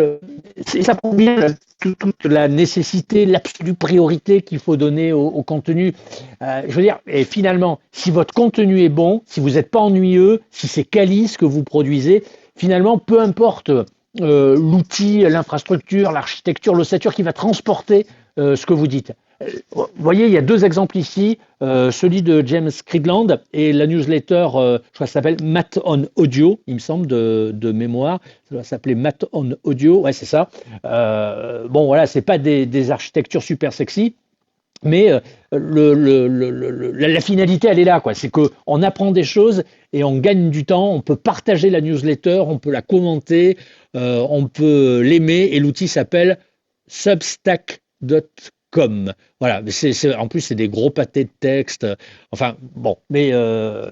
ça prouve bien toute la nécessité, l'absolue priorité qu'il faut donner au contenu. Je veux dire, et finalement, si votre contenu est bon, si vous n'êtes pas ennuyeux, si c'est quali ce que vous produisez, finalement, peu importe l'outil, l'infrastructure, l'architecture, l'ossature qui va transporter ce que vous dites. Vous voyez, il y a deux exemples ici, celui de James Cridland et la newsletter, je crois que ça s'appelle Matt on Audio, il me semble, de mémoire. Ça doit s'appeler Matt on Audio, ouais, c'est ça. Bon, voilà, c'est pas des architectures super sexy, mais la finalité, elle est là, quoi. C'est qu'on apprend des choses et on gagne du temps. On peut partager la newsletter, on peut la commenter, on peut l'aimer, et l'outil s'appelle Substack.com. Voilà, en plus c'est des gros pâtés de texte. Enfin bon, mais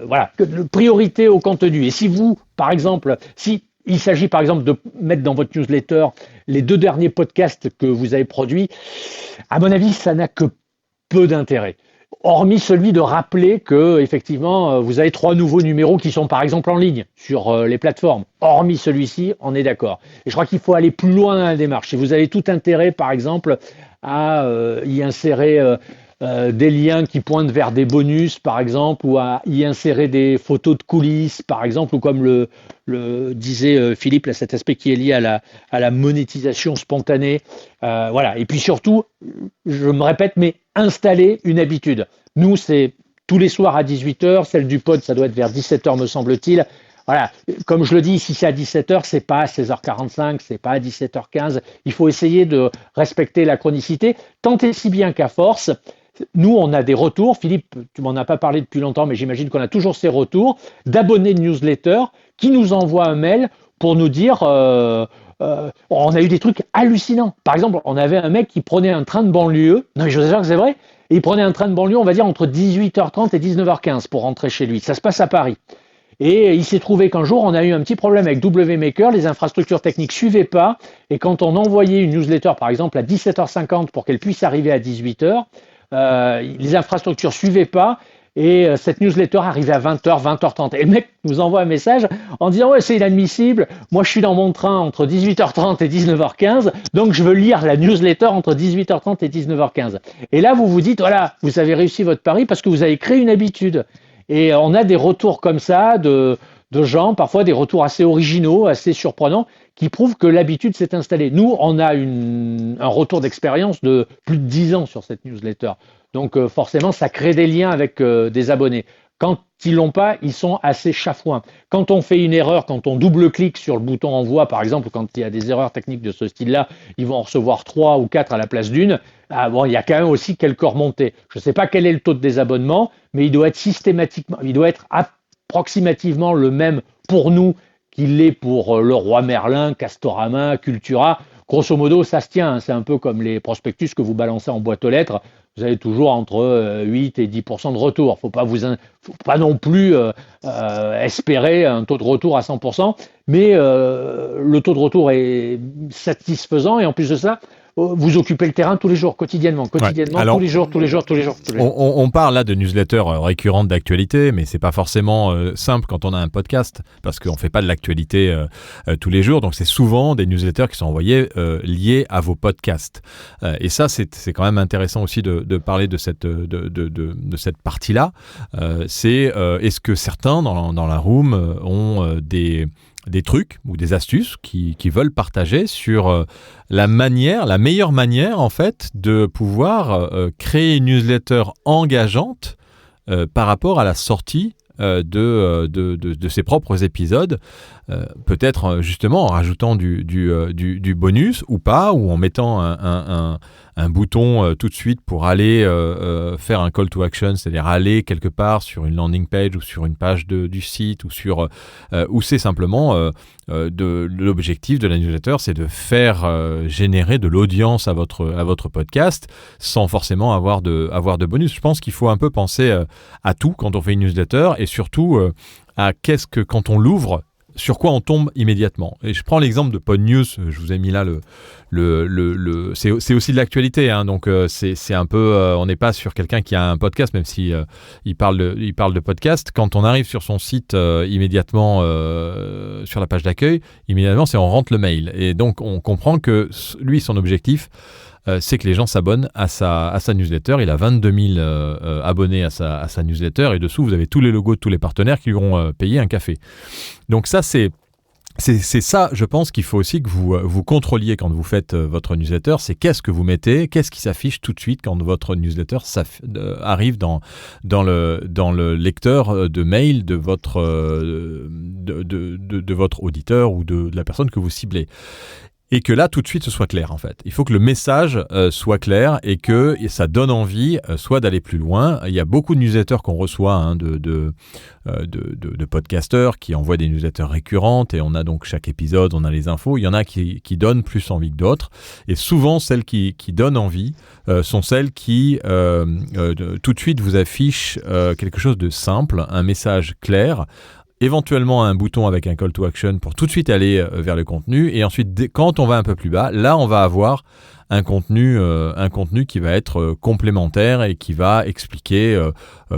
voilà, priorité au contenu. Et si vous, par exemple, si il s'agit par exemple de mettre dans votre newsletter les 2 derniers podcasts que vous avez produits, à mon avis, ça n'a que peu d'intérêt. Hormis celui de rappeler que effectivement vous avez 3 nouveaux numéros qui sont par exemple en ligne sur les plateformes. Hormis celui-ci, on est d'accord. Et je crois qu'il faut aller plus loin dans la démarche. Si vous avez tout intérêt, par exemple, à y insérer des liens qui pointent vers des bonus, par exemple, ou à y insérer des photos de coulisses, par exemple, ou comme le disait Philippe, là, cet aspect qui est lié à la monétisation spontanée. Voilà. Et puis surtout, je me répète, mais installer une habitude. Nous, c'est tous les soirs à 18h, celle du pod, ça doit être vers 17h, me semble-t-il. Voilà, comme je le dis, si c'est à 17h, c'est pas à 16h45, c'est pas à 17h15. Il faut essayer de respecter la chronicité, tant et si bien qu'à force, nous, on a des retours. Philippe, tu m'en as pas parlé depuis longtemps, mais j'imagine qu'on a toujours ces retours d'abonnés de newsletter qui nous envoient un mail pour nous dire on a eu des trucs hallucinants. Par exemple, on avait un mec qui prenait un train de banlieue. Non, mais je vous assure que c'est vrai. Et il prenait un train de banlieue, on va dire, entre 18h30 et 19h15 pour rentrer chez lui. Ça se passe à Paris. Et il s'est trouvé qu'un jour, on a eu un petit problème avec WMaker, les infrastructures techniques suivaient pas, et quand on envoyait une newsletter, par exemple, à 17h50 pour qu'elle puisse arriver à 18h, les infrastructures suivaient pas, et cette newsletter arrivait à 20h, 20h30. Et le mec nous envoie un message en disant « Ouais, c'est inadmissible, moi je suis dans mon train entre 18h30 et 19h15, donc je veux lire la newsletter entre 18h30 et 19h15. » Et là, vous vous dites « Voilà, vous avez réussi votre pari parce que vous avez créé une habitude. » Et on a des retours comme ça de gens, parfois des retours assez originaux, assez surprenants, qui prouvent que l'habitude s'est installée. Nous, on a un retour d'expérience de plus de 10 ans sur cette newsletter. Donc forcément, ça crée des liens avec des abonnés. Quand ils l'ont pas, ils sont assez chafouins. Quand on fait une erreur, quand on double-clique sur le bouton envoi, par exemple, quand il y a des erreurs techniques de ce style-là, ils vont en recevoir 3 ou 4 à la place d'une. Ah bon, il y a quand même aussi quelques remontées. Je ne sais pas quel est le taux de désabonnement, mais il doit être approximativement le même pour nous qu'il l'est pour Leroy Merlin, Castorama, Cultura. Grosso modo, ça se tient. Hein. C'est un peu comme les prospectus que vous balancez en boîte aux lettres. Vous avez toujours entre 8 et 10% de retour. Faut pas non plus espérer un taux de retour à 100%, mais le taux de retour est satisfaisant. Et en plus de ça, vous occupez le terrain tous les jours, quotidiennement, Alors, tous les jours. On parle là de newsletters récurrentes d'actualité, mais c'est pas forcément simple quand on a un podcast, parce qu'on fait pas de l'actualité tous les jours. Donc c'est souvent des newsletters qui sont envoyés liés à vos podcasts. Et ça, c'est quand même intéressant aussi de parler de cette partie-là. Est-ce que certains dans la room ont des trucs ou des astuces qui veulent partager sur la meilleure manière en fait de pouvoir créer une newsletter engageante par rapport à la sortie de ses propres épisodes, peut-être justement en rajoutant du bonus ou pas, ou en mettant un bouton tout de suite pour aller faire un call to action, c'est-à-dire aller quelque part sur une landing page ou sur une page du site ou c'est simplement l'objectif de la newsletter, c'est de faire générer de l'audience à votre podcast sans forcément avoir de bonus. Je pense qu'il faut un peu penser à tout quand on fait une newsletter et surtout à quand on l'ouvre, sur quoi on tombe immédiatement. Et je prends l'exemple de PodNews, je vous ai mis là c'est aussi de l'actualité, hein, donc c'est un peu, on n'est pas sur quelqu'un qui a un podcast, même si il parle de podcast. Quand on arrive sur son site immédiatement, sur la page d'accueil, immédiatement on rentre le mail. Et donc on comprend que lui, son objectif, c'est que les gens s'abonnent à sa newsletter. Il a 22 000 abonnés à sa newsletter et dessous, vous avez tous les logos de tous les partenaires qui lui ont payé un café. Donc ça, c'est ça, je pense qu'il faut aussi que vous contrôliez quand vous faites votre newsletter, c'est qu'est-ce que vous mettez, qu'est-ce qui s'affiche tout de suite quand votre newsletter arrive dans le lecteur de mail de votre auditeur ou de la personne que vous ciblez. Et que là, tout de suite, ce soit clair, en fait. Il faut que le message soit clair et que ça donne envie soit d'aller plus loin. Il y a beaucoup de newsletters qu'on reçoit de podcasteurs qui envoient des newsletters récurrentes et on a donc chaque épisode, on a les infos. Il y en a qui donnent plus envie que d'autres. Et souvent, celles qui donnent envie sont celles qui, tout de suite, vous affichent quelque chose de simple, un message clair, éventuellement un bouton avec un call to action pour tout de suite aller vers le contenu, et ensuite quand on va un peu plus bas, là on va avoir un contenu qui va être complémentaire et qui va expliquer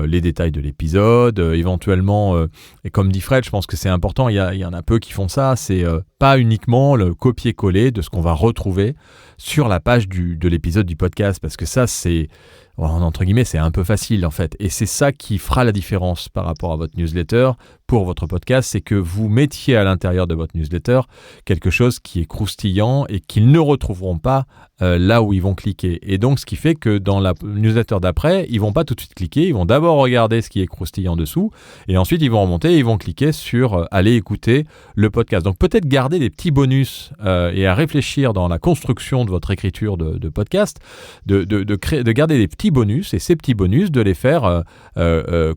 les détails de l'épisode, éventuellement, et comme dit Fred, je pense que c'est important, il y en a peu qui font ça, c'est pas uniquement le copier-coller de ce qu'on va retrouver sur la page de l'épisode du podcast, parce que ça c'est entre guillemets, c'est un peu facile en fait. Et c'est ça qui fera la différence par rapport à votre newsletter pour votre podcast, c'est que vous mettiez à l'intérieur de votre newsletter quelque chose qui est croustillant et qu'ils ne retrouveront pas là où ils vont cliquer. Et donc, ce qui fait que dans la newsletter d'après, ils vont pas tout de suite cliquer, ils vont d'abord regarder ce qui est croustillant dessous et ensuite ils vont remonter et ils vont cliquer sur aller écouter le podcast. Donc, peut-être garder des petits bonus et à réfléchir dans la construction de votre écriture de podcast, de garder des petits bonus et ces petits bonus de les faire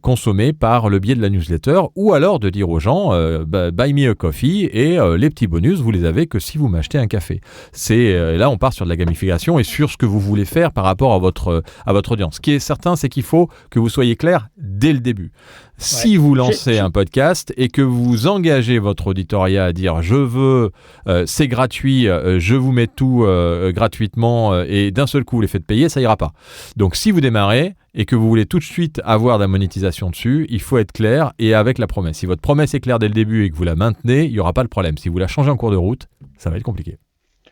consommer par le biais de la newsletter ou alors de dire aux gens buy me a coffee et les petits bonus vous les avez que si vous m'achetez un café. Là on part sur de la gamification et sur ce que vous voulez faire par rapport à votre audience. Ce qui est certain, c'est qu'il faut que vous soyez clair dès le début. Si vous lancez un podcast et que vous engagez votre auditoria à dire je veux, c'est gratuit, je vous mets tout gratuitement et d'un seul coup vous les faites payer, ça ira pas. Donc si vous démarrez et que vous voulez tout de suite avoir de la monétisation dessus, il faut être clair et avec la promesse. Si votre promesse est claire dès le début et que vous la maintenez, il n'y aura pas de problème. Si vous la changez en cours de route, ça va être compliqué.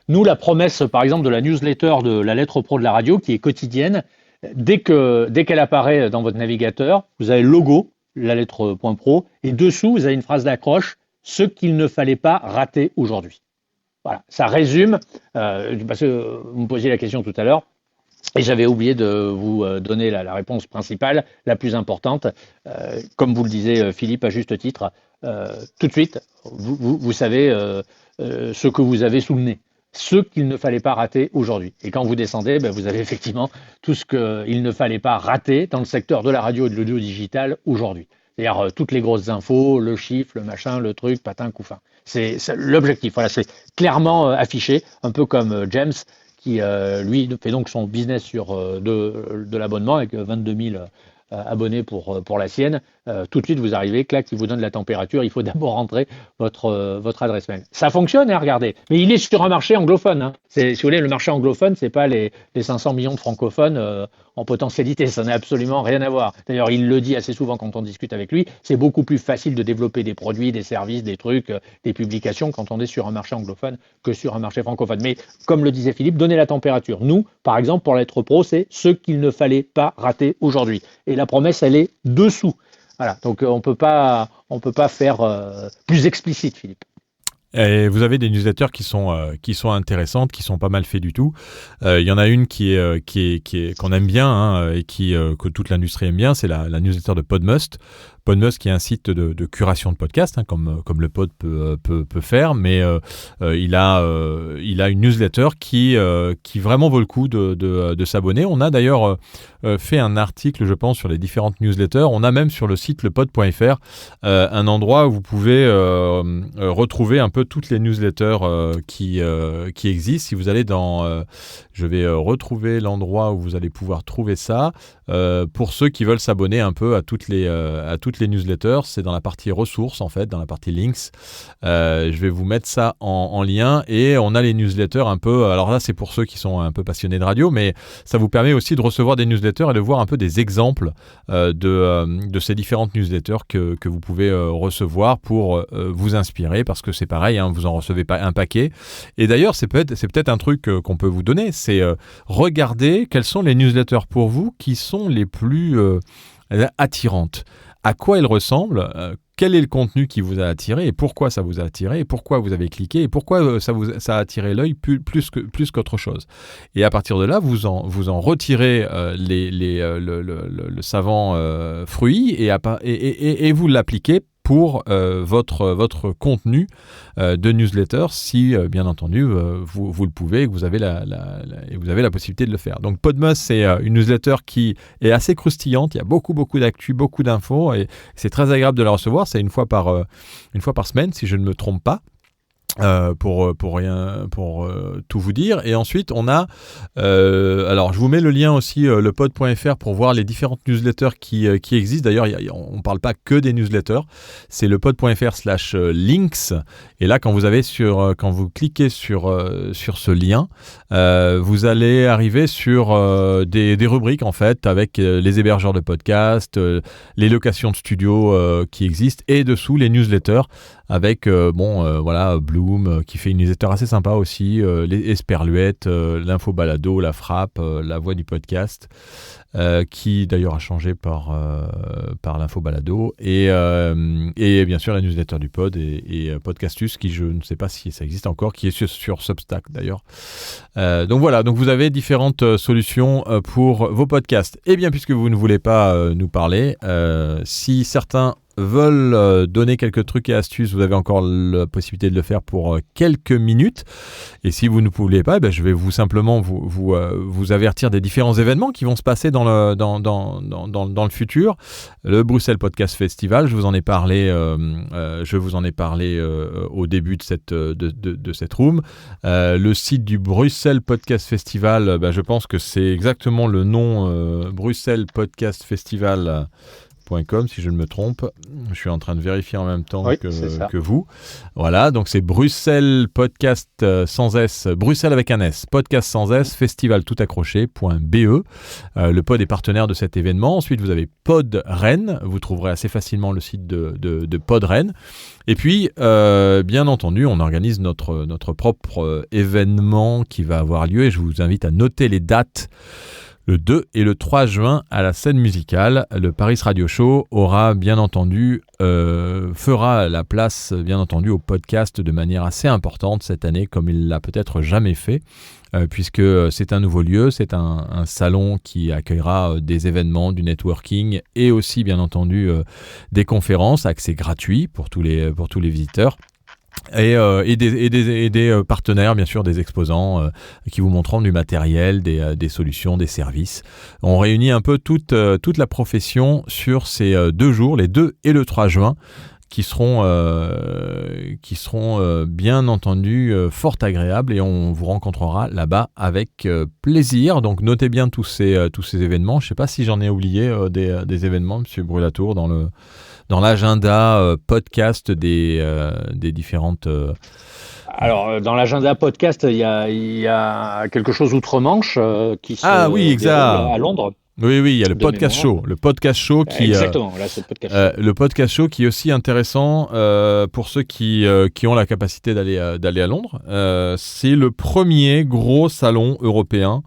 Nous, la promesse, par exemple, de la newsletter de la lettre pro de la radio, qui est quotidienne, dès qu'elle apparaît dans votre navigateur, vous avez le logo, la lettre .pro, et dessous, vous avez une phrase d'accroche, ce qu'il ne fallait pas rater aujourd'hui. Voilà, ça résume, parce que vous me posiez la question tout à l'heure, et j'avais oublié de vous donner la réponse principale, la plus importante. Comme vous le disiez, Philippe, à juste titre, tout de suite, vous savez ce que vous avez sous le nez, ce qu'il ne fallait pas rater aujourd'hui. Et quand vous descendez, vous avez effectivement tout ce qu'il ne fallait pas rater dans le secteur de la radio et de l'audio digital aujourd'hui. C'est-à-dire toutes les grosses infos, le chiffre, le machin, le truc, patin, couffin. C'est l'objectif. Voilà, c'est clairement affiché, un peu comme James, qui lui fait donc son business sur de l'abonnement avec 22 000 abonné pour la sienne, tout de suite vous arrivez, clac, il vous donne la température. Il faut d'abord rentrer votre adresse mail. Ça fonctionne, hein, regardez. Mais il est sur un marché anglophone. Hein. Si vous voulez, le marché anglophone, c'est pas les 500 millions de francophones en potentialité. Ça n'a absolument rien à voir. D'ailleurs, il le dit assez souvent quand on discute avec lui. C'est beaucoup plus facile de développer des produits, des services, des trucs, des publications quand on est sur un marché anglophone que sur un marché francophone. Mais comme le disait Philippe, donnez la température. Nous, par exemple, pour Lettres Pro, c'est ce qu'il ne fallait pas rater aujourd'hui. Et la promesse, elle est dessous. Voilà. Donc on peut pas faire plus explicite, Philippe. Et vous avez des newsletters qui sont intéressantes, qui sont pas mal faits du tout. Il y en a une qu'on aime bien, hein, et que toute l'industrie aime bien, c'est la newsletter de Podmust. Podmust qui est un site de curation de podcasts, hein, comme le pod peut faire, mais il a une newsletter qui vraiment vaut le coup de s'abonner. On a d'ailleurs fait un article, je pense, sur les différentes newsletters. On a même sur le site lepod.fr un endroit où vous pouvez retrouver un peu toutes les newsletters qui existent. Si vous allez je vais retrouver l'endroit où vous allez pouvoir trouver ça. Pour ceux qui veulent s'abonner un peu à toutes les newsletters, c'est dans la partie ressources, en fait, dans la partie links. Je vais vous mettre ça en lien, et on a les newsletters un peu. Alors là, c'est pour ceux qui sont un peu passionnés de radio, mais ça vous permet aussi de recevoir des newsletters et de voir un peu des exemples de ces différentes newsletters que vous pouvez recevoir pour vous inspirer, parce que c'est pareil, hein, vous en recevez pas un paquet. Et d'ailleurs, c'est peut-être un truc qu'on peut vous donner, c'est regarder quelles sont les newsletters pour vous qui sont les plus attirantes. À quoi elles ressemblent, quel est le contenu qui vous a attiré, et pourquoi ça vous a attiré, et pourquoi vous avez cliqué, et pourquoi ça a attiré l'œil plus qu'autre chose. Et à partir de là, vous en retirez le savant fruit, et vous l'appliquez pour votre contenu de newsletter, si bien entendu vous le pouvez, et que vous avez la possibilité de le faire. Donc Podmust, c'est une newsletter qui est assez croustillante. Il y a beaucoup d'actu, beaucoup d'infos, et c'est très agréable de la recevoir. C'est une fois par semaine, si je ne me trompe pas. Pour tout vous dire. Et ensuite on a alors je vous mets le lien aussi, lepod.fr, pour voir les différentes newsletters qui existent. D'ailleurs on ne parle pas que des newsletters, c'est lepod.fr/links, et là quand vous cliquez sur ce lien, vous allez arriver sur des rubriques, en fait, avec les hébergeurs de podcasts, les locations de studios qui existent, et dessous les newsletters avec voilà, Bloom qui fait une newsletter assez sympa aussi, les Esperluette, l'info balado, la frappe, la voix du podcast, qui d'ailleurs a changé par l'info balado, et bien sûr la newsletter du pod et Podcastus, qui je ne sais pas si ça existe encore, qui est sur Substack d'ailleurs. Donc voilà, donc vous avez différentes solutions pour vos podcasts. Et bien, puisque vous ne voulez pas nous parler, si certains veulent donner quelques trucs et astuces, vous avez encore la possibilité de le faire pour quelques minutes. Et si vous ne pouvez pas, je vais simplement vous avertir des différents événements qui vont se passer dans le futur. Le Bruxelles Podcast Festival, je vous en ai parlé au début de cette room. Le site du Bruxelles Podcast Festival, je pense que c'est exactement le nom, Bruxelles Podcast Festival. .com, si je ne me trompe. Je suis en train de vérifier en même temps que vous. Voilà, donc c'est Bruxelles Podcast sans S, Bruxelles avec un S, podcast sans S, festival tout accroché.be. Le pod est partenaire de cet événement. Ensuite, vous avez Pod Rennes. Vous trouverez assez facilement le site de Pod Rennes. Et puis, bien entendu, on organise notre propre événement qui va avoir lieu, et je vous invite à noter les dates. Le 2 et le 3 juin à la scène musicale, le Paris Radio Show fera la place, bien entendu, au podcast de manière assez importante cette année, comme il l'a peut-être jamais fait, puisque c'est un nouveau lieu, c'est un salon qui accueillera des événements, du networking, et aussi, bien entendu, des conférences, accès gratuit pour tous les visiteurs. Et des partenaires, bien sûr, des exposants qui vous montreront du matériel, des solutions, des services. On réunit un peu toute la profession sur ces 2 jours, les 2 et le 3 juin, qui seront bien entendu fort agréables, et on vous rencontrera là-bas avec plaisir. Donc notez bien tous ces événements. Je ne sais pas si j'en ai oublié des événements, Monsieur Brûlatour, dans l'agenda podcast des différentes... Alors, dans l'agenda podcast, il y a quelque chose outre-Manche qui se oui, exact. déroule à Londres. Oui, il y a le podcast show. Le podcast show qui... Exactement, là, c'est le podcast show. Le podcast show qui est aussi intéressant pour ceux qui ont la capacité d'aller à Londres. C'est le premier gros salon européen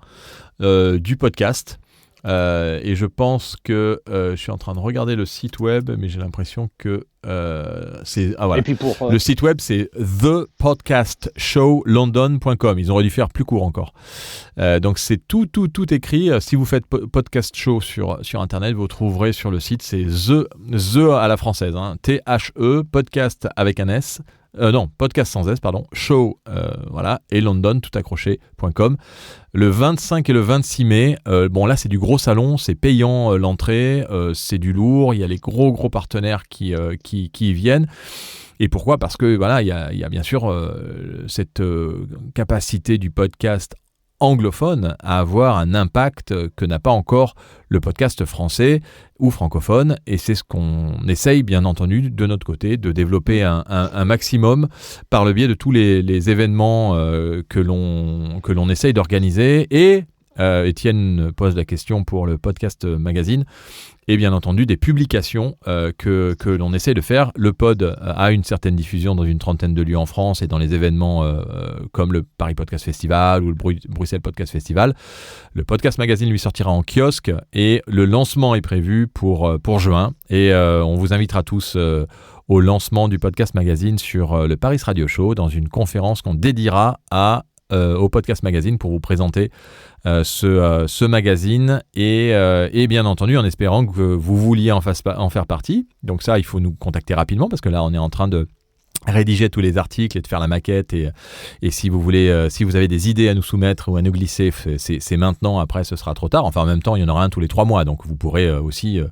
du podcast. Et je pense que je suis en train de regarder le site web, mais j'ai l'impression que c'est... Ah voilà. Et puis Le site web, c'est thepodcastshowlondon.com. Ils auraient dû faire plus court encore. Donc c'est tout écrit. Si vous faites podcast show sur Internet, vous trouverez sur le site, c'est The à la française, hein, THE, podcast avec un S. Non, podcast sans S, pardon, show, voilà, et London, tout accroché.com. Le 25 et le 26 mai, bon là c'est du gros salon, c'est payant l'entrée, c'est du lourd, il y a les gros partenaires qui y viennent. Et pourquoi ? Parce que voilà, il y a bien sûr cette capacité du podcast anglophone à avoir un impact que n'a pas encore le podcast français ou francophone, et c'est ce qu'on essaye bien entendu de notre côté de développer un maximum par le biais de tous les événements que l'on essaye d'organiser. Et Étienne pose la question pour le podcast magazine, et bien entendu des publications que l'on essaie de faire. Le pod a une certaine diffusion dans une trentaine de lieux en France et dans les événements comme le Paris Podcast Festival ou le Bruxelles Podcast Festival. Le podcast magazine lui sortira en kiosque et le lancement est prévu pour juin, et on vous invitera tous au lancement du podcast magazine sur le Paris Radio Show dans une conférence qu'on dédiera au podcast magazine pour vous présenter ce magazine, et bien entendu en espérant que vous vouliez en faire partie. Donc ça, il faut nous contacter rapidement, parce que là on est en train de rédiger tous les articles et de faire la maquette, et si vous voulez, si vous avez des idées à nous soumettre ou à nous glisser, c'est maintenant. Après ce sera trop tard. Enfin, en même temps il y en aura un tous les 3 mois, donc vous pourrez aussi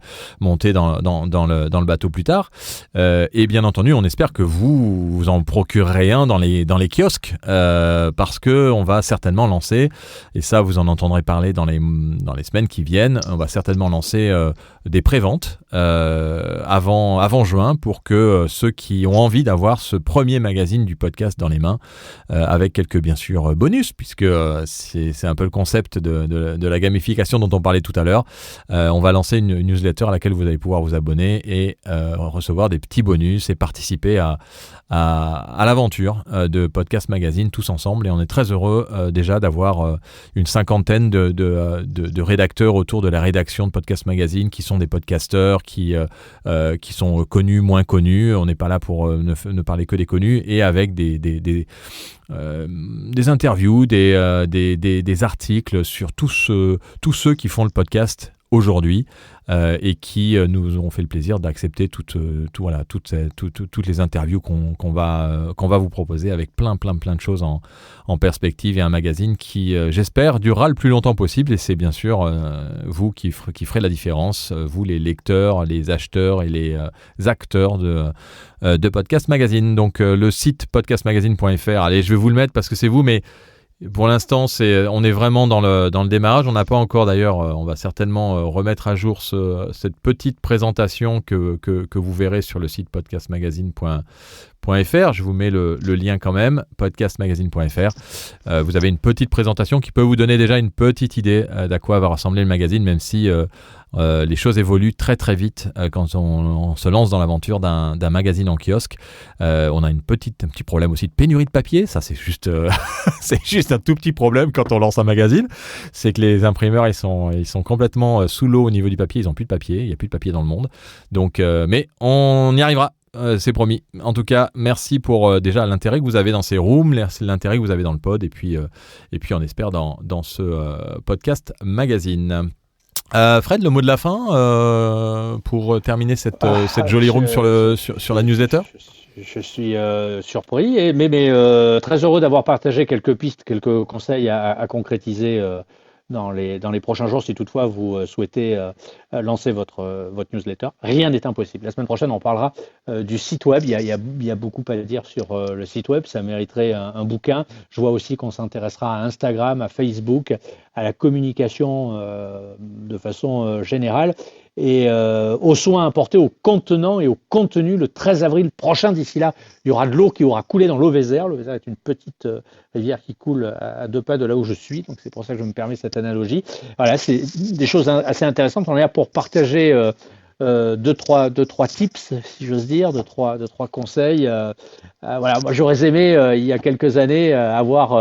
monter dans le bateau plus tard, et bien entendu on espère que vous en procurerez un dans les kiosques, parce que on va certainement lancer, et ça vous en entendrez parler dans les semaines qui viennent, on va certainement lancer des préventes avant juin, pour que ceux qui ont envie d'avoir ce premier magazine du podcast dans les mains, avec quelques bien sûr bonus, puisque c'est un peu le concept de la gamification dont on parlait tout à l'heure. On va lancer une newsletter à laquelle vous allez pouvoir vous abonner et recevoir des petits bonus et participer à l'aventure de Podcast Magazine tous ensemble. Et on est très heureux déjà d'avoir une cinquantaine de rédacteurs autour de la rédaction de Podcast Magazine, qui sont des podcasteurs qui sont connus, moins connus. On n'est pas là pour ne parler que des connus, et avec des interviews, des articles sur tous ceux qui font le podcast aujourd'hui, et qui nous ont fait le plaisir d'accepter toutes les interviews qu'on va vous proposer, avec plein de choses en perspective, et un magazine qui, j'espère, durera le plus longtemps possible. Et c'est bien sûr vous qui ferez la différence, vous les lecteurs, les acheteurs et les acteurs de Podcast Magazine. Donc le site podcastmagazine.fr, allez, je vais vous le mettre parce que c'est vous, mais pour l'instant, on est vraiment dans le démarrage. On n'a pas encore, d'ailleurs, on va certainement remettre à jour cette petite présentation que vous verrez sur le site podcastmagazine.fr. Je vous mets le lien quand même, podcastmagazine.fr. Vous avez une petite présentation qui peut vous donner déjà une petite idée d'à quoi va ressembler le magazine, même si les choses évoluent très très vite quand on se lance dans l'aventure d'un magazine en kiosque. On a un petit problème aussi de pénurie de papier. Ça, c'est juste un tout petit problème quand on lance un magazine. C'est que les imprimeurs ils sont complètement sous l'eau au niveau du papier. Ils n'ont plus de papier. Il n'y a plus de papier dans le monde. Donc, mais on y arrivera. C'est promis. En tout cas, merci pour déjà l'intérêt que vous avez dans ces rooms, l'intérêt que vous avez dans le pod, et puis on espère dans ce podcast magazine. Fred, le mot de la fin pour terminer cette jolie room sur la newsletter. Je suis surpris, mais très heureux d'avoir partagé quelques pistes, quelques conseils à concrétiser dans les prochains jours si toutefois vous souhaitez lancer votre newsletter. Rien n'est impossible. La semaine prochaine, on parlera du site web. Il y a beaucoup à dire sur le site web. Ça mériterait un bouquin. Je vois aussi qu'on s'intéressera à Instagram, à Facebook, à la communication de façon générale et aux soins apportés aux contenants et au contenu le 13 avril prochain. D'ici là, il y aura de l'eau qui aura coulé dans l'Auvézère. L'Auvézère est une petite rivière qui coule à 2 pas de là où je suis, donc c'est pour ça que je me permets cette analogie. Voilà, c'est des choses assez intéressantes. On est là pour partager deux, trois tips, si j'ose dire, deux, trois conseils. Voilà, moi j'aurais aimé il y a quelques années avoir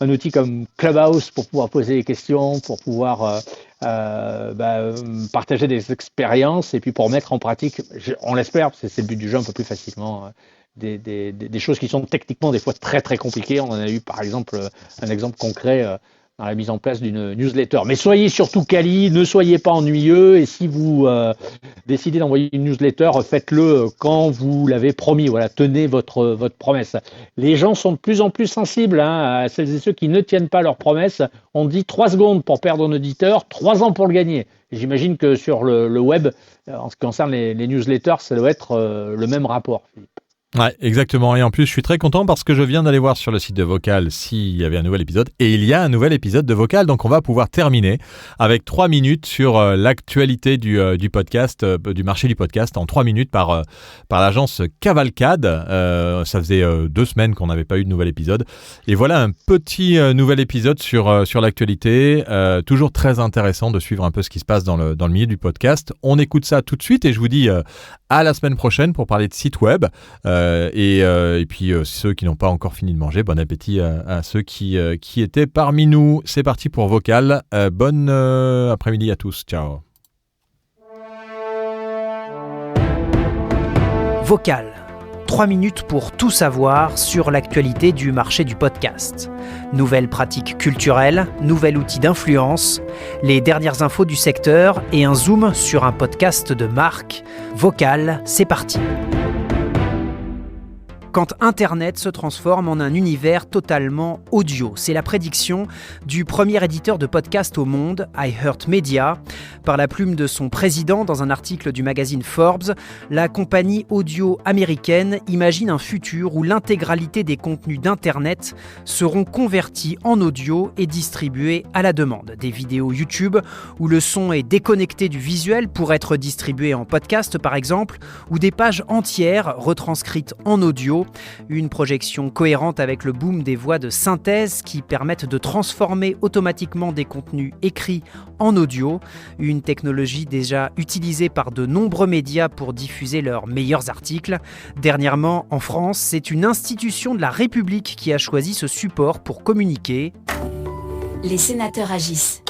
un outil comme Clubhouse pour pouvoir poser des questions, pour pouvoir partager des expériences et puis pour mettre en pratique, on l'espère, c'est le but du jeu, un peu plus facilement des choses qui sont techniquement des fois très très compliquées. On en a eu par exemple un exemple concret dans la mise en place d'une newsletter. Mais soyez surtout quali, ne soyez pas ennuyeux et si vous décidez d'envoyer une newsletter, faites-le quand vous l'avez promis. Voilà, tenez votre promesse. Les gens sont de plus en plus sensibles à celles et ceux qui ne tiennent pas leurs promesses. On dit 3 secondes pour perdre un auditeur, 3 ans pour le gagner. Et j'imagine que sur le web, en ce qui concerne les newsletters, ça doit être le même rapport, Philippe. Ouais, exactement. Et en plus, je suis très content parce que je viens d'aller voir sur le site de Vocal s'il y avait un nouvel épisode. Et il y a un nouvel épisode de Vocal. Donc, on va pouvoir terminer avec 3 minutes sur l'actualité du podcast, du marché du podcast en 3 minutes par l'agence Cavalcade. Ça faisait 2 semaines qu'on n'avait pas eu de nouvel épisode. Et voilà un petit nouvel épisode sur l'actualité. Toujours très intéressant de suivre un peu ce qui se passe dans le milieu du podcast. On écoute ça tout de suite et je vous dis à la semaine prochaine pour parler de site web. Et puis ceux qui n'ont pas encore fini de manger, bon appétit à ceux qui étaient parmi nous. C'est parti pour Vocal. Bonne après-midi à tous. Ciao. Vocal. 3 minutes pour tout savoir sur l'actualité du marché du podcast. Nouvelles pratiques culturelles, nouvel outil d'influence, les dernières infos du secteur et un zoom sur un podcast de marque. Vocal, c'est parti. Quand Internet se transforme en un univers totalement audio. C'est la prédiction du premier éditeur de podcast au monde, iHeartMedia. Par la plume de son président dans un article du magazine Forbes, la compagnie audio américaine imagine un futur où l'intégralité des contenus d'Internet seront convertis en audio et distribués à la demande. Des vidéos YouTube où le son est déconnecté du visuel pour être distribué en podcast par exemple, ou des pages entières retranscrites en audio. Une projection cohérente avec le boom des voix de synthèse qui permettent de transformer automatiquement des contenus écrits en audio, une technologie déjà utilisée par de nombreux médias pour diffuser leurs meilleurs articles. Dernièrement, en France, c'est une institution de la République qui a choisi ce support pour communiquer. Les sénateurs agissent.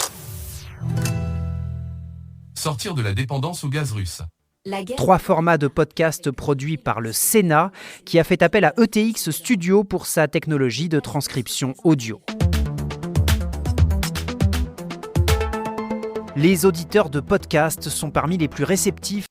Sortir de la dépendance au gaz russe. 3 formats de podcasts produits par le Sénat qui a fait appel à ETX Studio pour sa technologie de transcription audio. Les auditeurs de podcasts sont parmi les plus réceptifs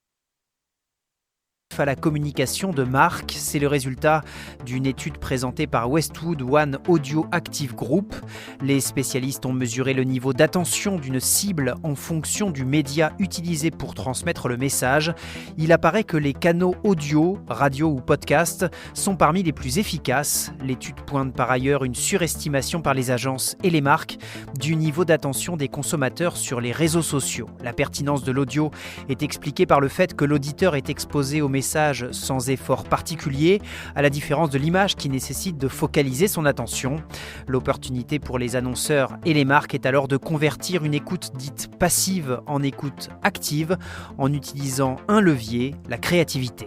à la communication de marque. C'est le résultat d'une étude présentée par Westwood One Audio Active Group. Les spécialistes ont mesuré le niveau d'attention d'une cible en fonction du média utilisé pour transmettre le message. Il apparaît que les canaux audio, radio ou podcast sont parmi les plus efficaces. L'étude pointe par ailleurs une surestimation par les agences et les marques du niveau d'attention des consommateurs sur les réseaux sociaux. La pertinence de l'audio est expliquée par le fait que l'auditeur est exposé au message sans effort particulier, à la différence de l'image qui nécessite de focaliser son attention. L'opportunité pour les annonceurs et les marques est alors de convertir une écoute dite passive en écoute active en utilisant un levier, la créativité.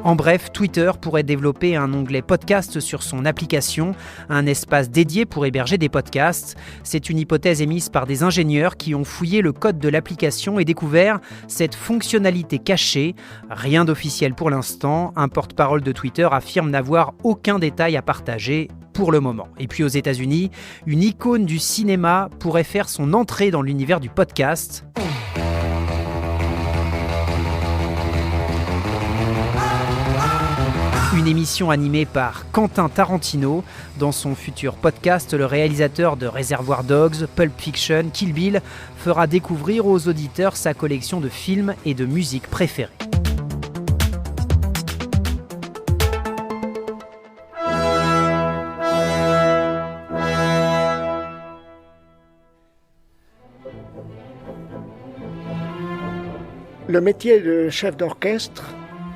En bref, Twitter pourrait développer un onglet podcast sur son application, un espace dédié pour héberger des podcasts. C'est une hypothèse émise par des ingénieurs qui ont fouillé le code de l'application et découvert cette fonctionnalité cachée. Rien d'officiel pour l'instant. Un porte-parole de Twitter affirme n'avoir aucun détail à partager pour le moment. Et puis aux États-Unis, une icône du cinéma pourrait faire son entrée dans l'univers du podcast. Une émission animée par Quentin Tarantino. Dans son futur podcast, le réalisateur de Reservoir Dogs, Pulp Fiction, Kill Bill fera découvrir aux auditeurs sa collection de films et de musique préférée. Le métier de chef d'orchestre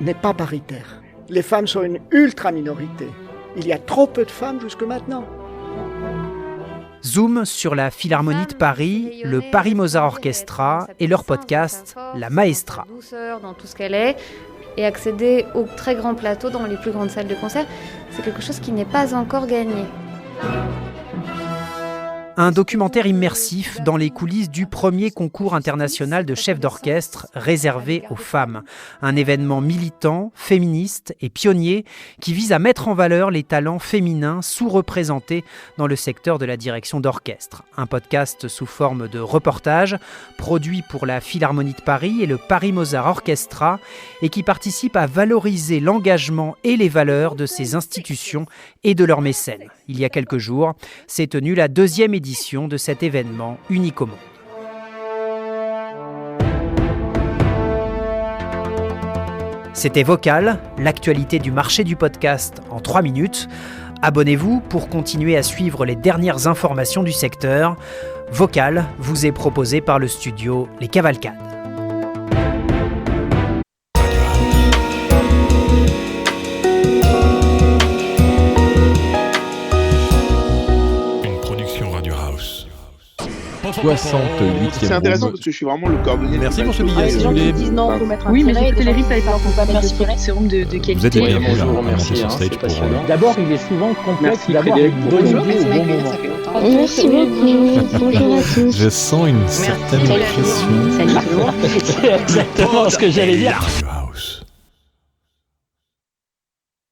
n'est pas paritaire. Les femmes sont une ultra minorité. Il y a trop peu de femmes jusque maintenant. Zoom sur la Philharmonie de Paris, le Paris Mozart Orchestra et leur podcast La Maestra. Douceur dans tout ce qu'elle est et accéder au très grand plateau dans les plus grandes salles de concert, c'est quelque chose qui n'est pas encore gagné. Un documentaire immersif dans les coulisses du premier concours international de chefs d'orchestre réservé aux femmes. Un événement militant, féministe et pionnier qui vise à mettre en valeur les talents féminins sous-représentés dans le secteur de la direction d'orchestre. Un podcast sous forme de reportage, produit pour la Philharmonie de Paris et le Paris Mozart Orchestra et qui participe à valoriser l'engagement et les valeurs de ces institutions et de leurs mécènes. Il y a quelques jours, s'est tenue la 2e édition de cet événement unique au monde. C'était Vocal, l'actualité du marché du podcast en 3 minutes. Abonnez-vous pour continuer à suivre les dernières informations du secteur. Vocal vous est proposé par le studio Les Cavalcades. C'est intéressant parce que je suis vraiment le cordonnier. Merci pour ce billet. Les gens qui disent non, faut mettre un Oui, mais tiret, j'ai et les des gens risques, qui disent non, faut pas mettre de tiret. sérum de qualité. Vous êtes les bienvenus Bonjour, à monter merci, sur stage c'est pour... passionnant. D'abord, il est souvent complexe Merci, d'avoir Frédéric, une pour bonne bonjour. idée au bon moment. Merci beaucoup. Bonjour à tous. Je sens une certaine pression. Salut. C'est exactement ce que j'allais dire.